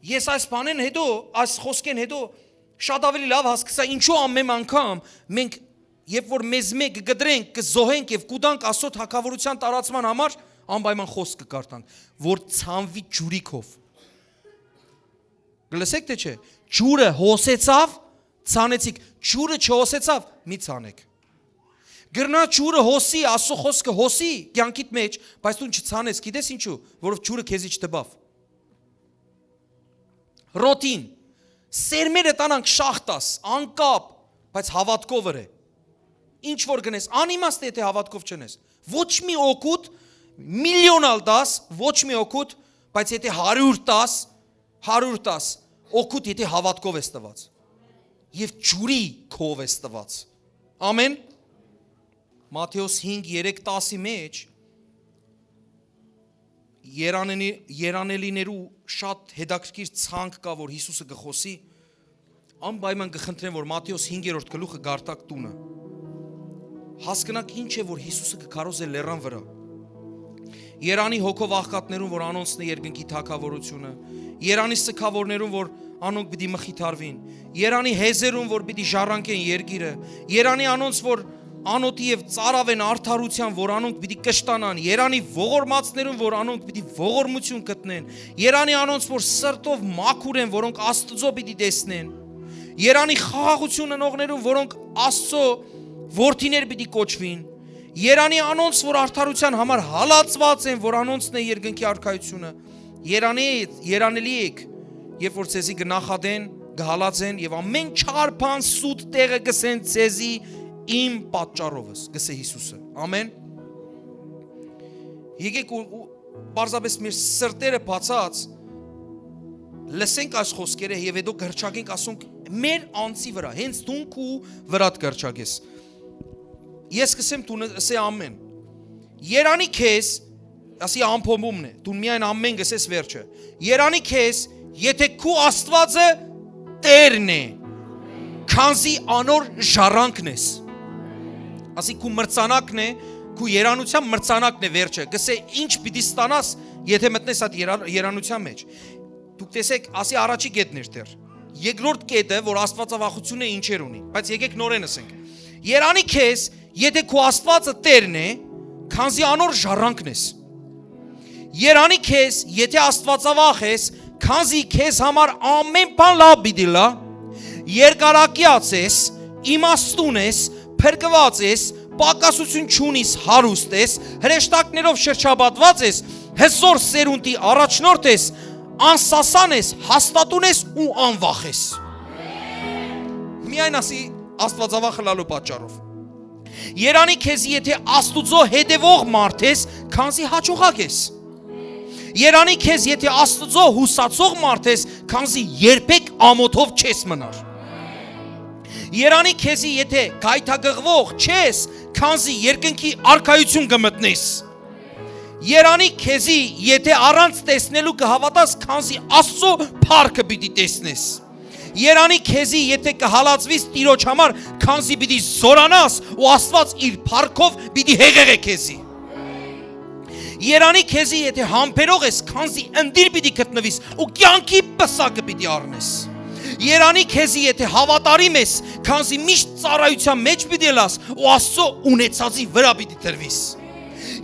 Ես այս բանեն հետո, այս խոսքեն հետո շատ ավելի լավ հասկացա, ինչու ամեն անգամ մենք երբ որ մեզ մեկ գդրենք, կզոհենք եւ կուտանք Աստծո թագավորության տարածման համար, անպայման խոսք կկարտանք, որ ցանվի ջուրիքով։ Գլսեք թե չէ, ջուրը հոսեցավ, ցանեցիք, ջուրը չհոսեցավ, մի ցանեք։ Գրնա ջուրը հոսի, Աստծո խոսքը հոսի կյանքիդ մեջ, բայց դու չցանես, գիտես ինչու, որով ջուրը քեզի չտբավ։ Ռոտին, սերմերը տանանք շախտաս, անկապ, բայց հավատքով է։ ինչ որ գնես, անիմաստ է, եթե հավատքով չնես։ Ոչ մի օգուտ, միլիոնալ տաս, ոչ մի օգուտ, բայց եթե 110 օգուտ, եթե հավատքով ես տված։ Եվ ջուրի քով ես տված։ Ամեն։ Մատթեոս 5:3-10-ի մեջ երանելիներու շատ հետաքրքիր ցանկ կա, որ Հիսուսը գխոսի, անպայման կխնդրեմ, որ Մատթեոս 5-րդ գլուխը գարտակ տունը։ Հասկանաք ինչ է, որ Հիսուսը կքարոզե լեռան վրա։ Երանի հոգով աղքատներուն, որ անոնցն է երկնքի թագավորությունը, Երանի սքավորներուն, որ անոնք պիտի մխիթարվին, Երանի հեզերուն, որ պիտի ժառանգեն երկիրը, Երանի անոնց, որ անոթի եւ ծարավեն արդարության, որ անոնք պիտի կշտանան, Երանի ողորմածներուն, որ անոնք պիտի ողորմություն գտնեն, Երանի անոնց, որ սրտով մաքուր են, որոնք Աստծո պիտի տեսնեն, Երանի խաղաղություն ընողներուն, որոնք Աստծո որդիներ պիտի կոչվին, Երանի անոնց, որ արդարության համար հալածված են, որ անոնցն է երկնքի արքայությունը, Երանելի եք, երբ որ ցեզի կնախադեն, կհալածեն եւ ամեն չար բան սուտ տեղը կսեն ցեզի իմ պատճառովս, գսե Հիսուսը։ Ամեն։ Եկեք ու բարձրապես մեր սրտերը բացած լսենք այս խոսքերը եւ հետո գրչակենք ասոնք մեր անձի վրա, հենց դունք ու վրատ գրչակես։ Ես կսեմ դու ասե ամեն։ Երանի քեզ, ասի ամփոփումն է, դու միայն ամեն գսես վերջը։ Երանի քեզ, եթե քու Աստվածը Տերն է, քանզի անոր ժառանգն ես։ Ասի քու մրցանակն է, քու երանության մրցանակն է վերջը։ Գսե ինչ պիտի ստանաս, եթե մտնես այդ երանության մեջ։ Դուք տեսեք, ասի առաջի կետն էր դեռ։ Երկրորդ կետը, որ Աստվածավախությունը ինչեր ունի, բայց եկեք նորեն ասենք։ Երանի քեզ, եթե քու Աստվածը Տերն է, քանզի անոր ժառանգն ես։ Երանի քեզ, եթե Աստվածավախ ես, քանզի քեզ համար ամեն բան լավ պիտի լա, երկարակյաց ես, իմաստուն ես, փրկված ես, պակասություն չունիս, հարուստ ես, հրեշտակներով շրջապատված ես, հզոր սերունդի առաջնորդ ես, անսասան ես, հաստատուն ես ու անվախ ես։ Միայն ասի Աստվածավախը լալու պատճառով։ Երանի քեզ, եթե Աստուծո հետևող մարդ ես, քանզի հաջողակ ես։ Երանի քեզ, եթե Աստծո հուսացող մարդ ես, քանզի երբեք ամոթով չես մնար։ Երանի քեզի, եթե գայթակղվող չես, քանզի երկնքի արքայություն կմտնես։ Երանի քեզի, եթե առանց տեսնելու կհավատաս, քանզի Աստծո փառքը պիտի տեսնես։ Երանի քեզի, եթե կհալածվիս Տիրոջ համար, քանզի պիտի զորանաս ու Աստված իր փառքով պիտի հեղեղե քեզի։ Երանի քեզի, եթե համբերող ես, քանզի ընդիր պիտի գտնվիս ու կյանքի պսակը պիտի առնես։ Երանի քեզի, եթե հավատարիմ ես, քանզի միշտ ծառայության մեջ պիտի լաս ու Աստծո ունեցածի վրա պիտի դրվիս։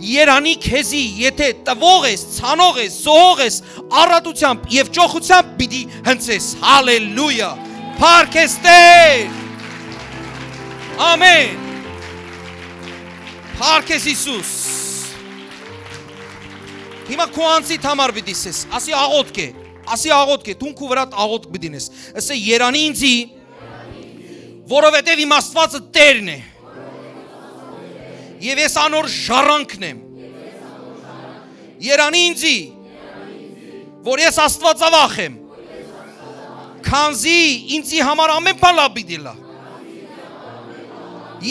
Երանի քեզի, եթե տվող ես, ցանող ես, զոհող ես, առատությամբ եւ ճոխությամբ պիտի հնցես։ Հալելույա։ Փառք ես Տեր։ Ամեն։ Փառք ես Հիսուս։ Հիմա քո անձիդ համար պիտի ասես, ասի աղոթք է, դու քո վրա աղոթք պիտի նես։ Ասե երանի ինձի, որովհետև իմ Աստվածը Տերն է։ Եվ ես անոր ժառանգն եմ։ Երանի ինձի, որ ես Աստվածավախ եմ։ Քանզի ինձի համար ամեն բան լավ պիտի լա։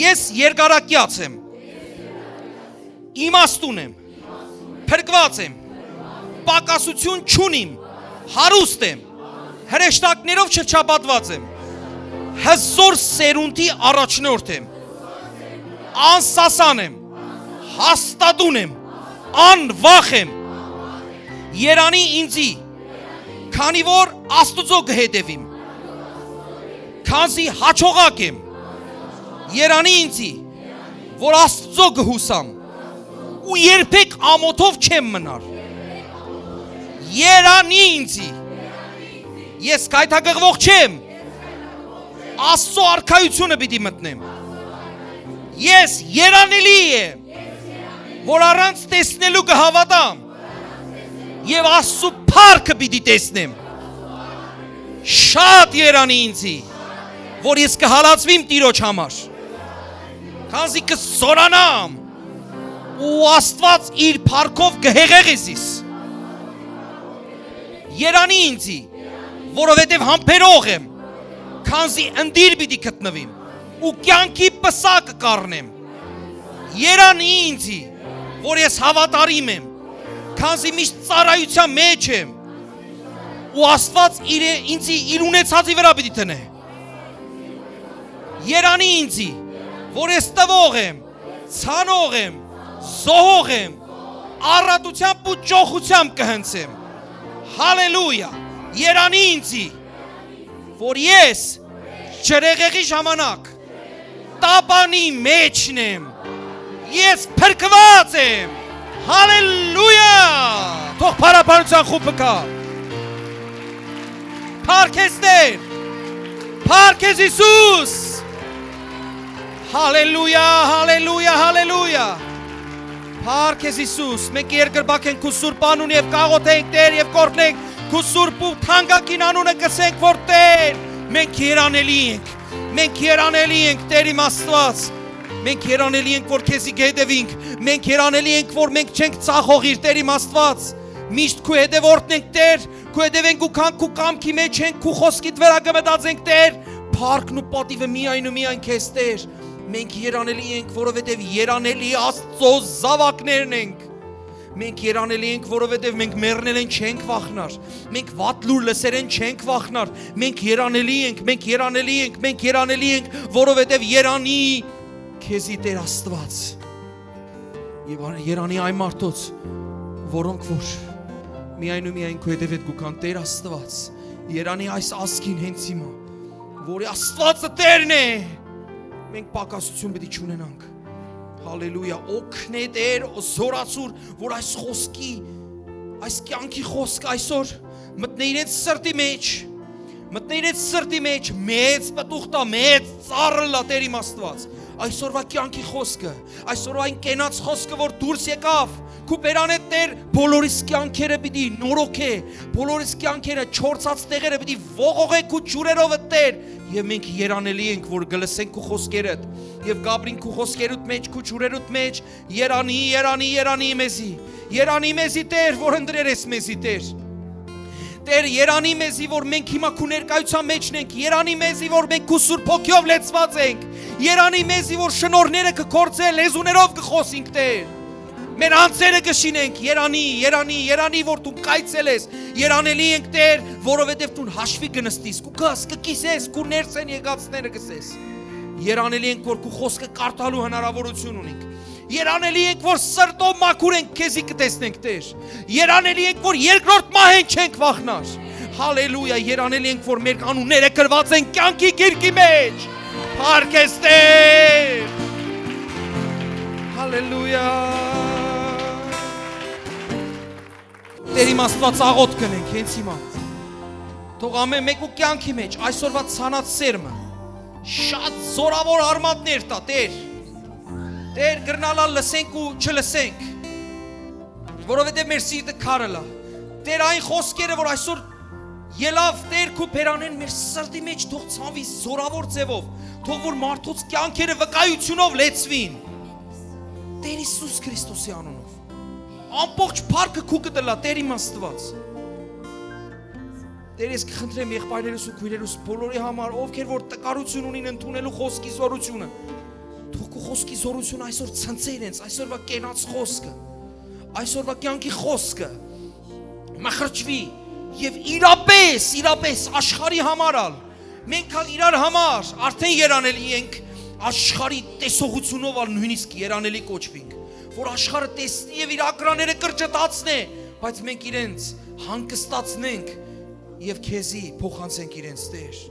Ես երկարակյաց եմ։ Իմաստուն եմ։ Փրկված եմ, պակասություն չունիմ, հարուստ եմ, հրեշտակներով շրջապատված եմ, հզոր սերունդի առաջնորդ եմ, անսասան եմ, հաստատուն եմ, անվախ եմ, երանի ինձի, քանի որ Աստուծո կհետևիմ, քանզի հաջողակ եմ, երանի ինձի, որ Աստուծո կհուսամ, ու երբեք ամոթով չեմ մնար։ Երանի ինձի, ես գայթակղվող չեմ, Աստծո արքայությունը պիտի մտնեմ։ Ես երանելի եմ, որ առանց տեսնելու կհավատամ եւ Աստծո փառքը պիտի տեսնեմ։ Շատ երանի ինձի, որ ես կհալածվիմ Տիրոջ համար։ Քանզի կզորանամ ու Աստված իր փառքով կհեղեղես ինձ։ Երանի ինձի, որովհետև համբերող եմ, քանզի ընդիր պիտի գտնվիմ ու կյանքի պսակը կառնեմ։ Երանի ինձի, որ ես հավատարիմ եմ, քանզի միշտ ծառայության մեջ եմ ու Աստված ինձի իր ունեցածի վրա պիտի տնե։ Երանի ինձի, որ ես տվող եմ, ցանող եմ, զոհող եմ, առատությամբ ու ճոխությամբ կհնցեմ։ Հալելույա։ Երանի ինձի, որ ես ջրեղեղի ժամանակ տապանի մեջն եմ, ես փրկված եմ։ Հալելույա։ Թող փառաբանության խումբը կա։ Փառքես Տեր, փառքես Հիսուս։ Հալելույա, հալելույա, հալելույա։ Փառքես Հիսուս։ Մենք երկրբակ ենք քու սուրբ անուն եւ կաղոթենք Տեր եւ կորտնենք քու սուրբ ու թանկագին անունը կսենք որ Տեր, մենք երանելի ենք։ Մենք երանելի ենք Տեր իմ Աստված։ Մենք երանելի ենք որ քեզի գետևինք։ Մենք երանելի ենք որ մենք չենք ծախողիր Տեր իմ Աստված։ Միշտ քու հետևորդն ենք Տեր, քու հետևենք ու քանք ու կամքի մեջ ենք, քու խոսքիդ վրա կմտածենք Տեր։ Փառքն ու պատիվը միայն ու միայն քեզ Տեր։ Մենք երանելի ենք, որովհետև երանելի Աստծո զավակներն ենք։ Մենք երանելի ենք, որովհետև մենք մեռնել են չենք վախնար։ Մենք վատ լուր լսերեն չենք վախնար։ Մենք երանելի ենք, մենք երանելի ենք, մենք երանելի ենք, որովհետև երանի քեզի Տեր Աստված։ Եվ երանի այն մարդոց, որոնք որ միայն ու միայն քո հետևեդ գուքան Տեր Աստված։ Երանի այս ասկին հենց հիմա, որի Աստվածը Տերն է։ Մենք պակասություն պիտի չունենանք։ Հալելույա, օգնե Տեր, զորացուր, որ այս խոսքի, այս կյանքի խոսքը այսօր մտնե իրենց սրտի մեջ, մտնե իրենց սրտի մեջ, մեծ պտուղ տա, մեծ ծառը լա Տեր իմ Աստված։ Այսօրվա կյանքի խոսքը, այսօրվա այն կենաց խոսքը, որ դուրս եկավ, քու բերանետ Տեր, բոլորիս կյանքերը պիտի նորոգե, բոլորիս կյանքերը չորցած տեղերը պիտի ողողե քու ջուրերով Տեր, եւ մենք երանելի ենք, որ գլսենք քու խոսքերդ, եւ գաբրին քու խոսքերուդ մեջ, քու ջուրերուդ մեջ, երանի, երանի, երանի մեզի, երանի մեզի Տեր, որ ընդրերես մեզի Տեր։ Տեր, երանի մեզի, որ մենք հիմա քու ներկայության մեջն ենք, երանի մեզի, որ մենք քու Սուրբ Հոգիով լեցված ենք, երանի մեզի, որ շնորհները կգործե, լեզուներով կխոսենք Տեր։ Մեր անձերը կշինենք, երանի, երանի, երանի, որ դու կայցել ես, երանելի ենք Տեր, որովհետև դու հաշվի կնստիս, քու գաս, կկիսես, քու ներսեն եկածները կսես։ Երանելի ենք, որ քու խոսքը կարդալու հնարավորություն ունենք։ Երանելի ենք, որ սրտով մաքուր ենք, քեզի կտեսնենք Տեր։ Երանելի ենք, որ երկրորդ մահեն չենք վախնար։ Հալելույա, երանելի ենք, որ մեր կանունները գրված են կյանքի գիրկի մեջ։ Փառքես Տեր։ Հալելույա։ Տեր իմ Աստված աղոթ կնենք հենց հիմա։ Թող ամեն մեկու կյանքի մեջ այսօրվա ցանած սերմը շատ զորավոր արմատներ տա Տեր։ Տեր գրնալա լսենք ու չլսենք, որովհետև մեր սիրտը քարը լա։ Տեր այն խոսքերը, որ այսօր ելավ Տեր քու բերանեն մեր սրտի մեջ թող ցանվի զորավոր ձևով, թող որ մարդոց կյանքերը վկայությունով լեցվին։ Տեր Հիսուս Քրիստոսի անունով։ Ամբողջ փառքը քու կտլա Տեր իմ Աստված։ Տեր ես կխնդրեմ եղբայրներս ու քույրերս բոլորի համար, ովքեր որ տկարություն ունին ընդունելու խոսքի զորությունը, թող քու խոսքի զորությունը այսօր ցնցե իրենց, այսօրվա կենաց խոսքը, այսօրվա կյանքի խոսքը մխրճվի եւ իրապես աշխարհի համարալ, մենք իրար համար արդեն երանելի ենք, աշխարհի տեսողությունով ալ նույնիսկ երանելի կոչվենք, որ աշխարհը տեսնի եւ իր ակրաները կրճտացնե, բայց մենք իրենց հանգստացնենք եւ քեզի փոխանցենք իրենց Տեր։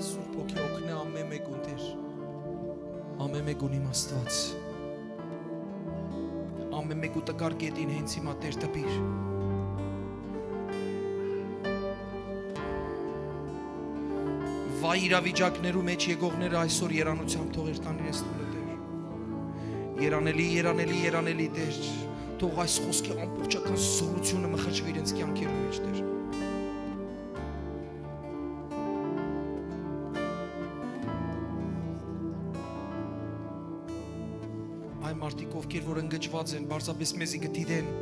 Սուրբ Հոգի օգնե ամեն մեկուն Տեր, ամեն մեկուն իմ Աստված, ամեն մեկու տկար կետին հենց հիմա Տեր տպիր։ վայ իրավիճակներու մեջ եկողները այսօր երանությամբ թող երթան իրենց տունը Տեր։ Երանելի, երանելի, երանելի Տեր, թող այս խոսքի ամբողջական զորությունը մխրճվի իրենց կյանքերու մեջ Տեր։ Այ մարդիկ ովքեր որ ընկճված են, բարձրապես մեզի գտիդեն,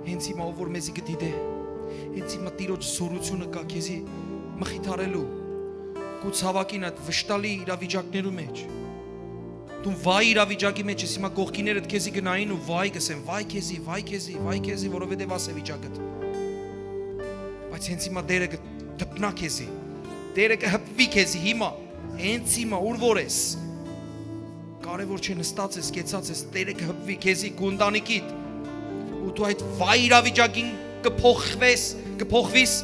հենց հիմա ով որ մեզի գտիդե, հենց հիմա Տիրոջ զորությունը կա քեզի մխիթարելու, քու ցավակին այդ վշտալի իրավիճակներու մեջ։ Դու վայ իրավիճակի մեջ ես, հիմա կողքիներդ քեզի գնային ու վայ կսեն, վայ քեզի, վայ քեզի, վայ քեզի, որովհետև ասե վիճակդ։ Բայց հենց հիմա Տերը կդպնա քեզի, Տերը կհպվի քեզի հիմա, հենց հիմա ուր որ ես։ Կարևոր չէ նստած ես, կեցած ես, Տերը կհպվի քեզի քու ընտանիքիդ։ Ու դու այդ վայ իրավիճակին կփոխվիս,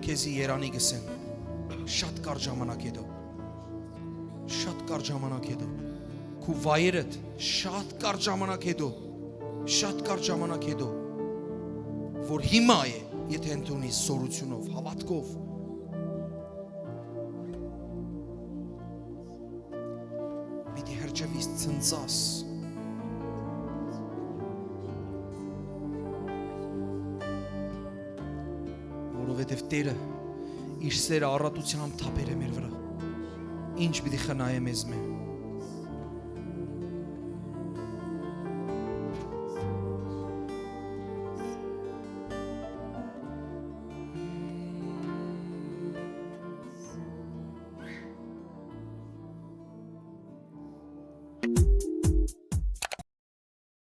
քեզի երանի գսեն։ Շատ կարճ ժամանակ հետո։ Շատ կարճ ժամանակ հետո։ Քու վայերդ շատ կարճ ժամանակ հետո։ Շատ կարճ ժամանակ հետո։ Որ հիմա է, եթե ընդունես զորությունով, հավատքով։ Պիտի հրճվիս ցնծաս։ Որովհետև Տերը իր սերը առատությամբ թափեր է մեր վրա։ Ինչ պիտի խնայե մեզ մե։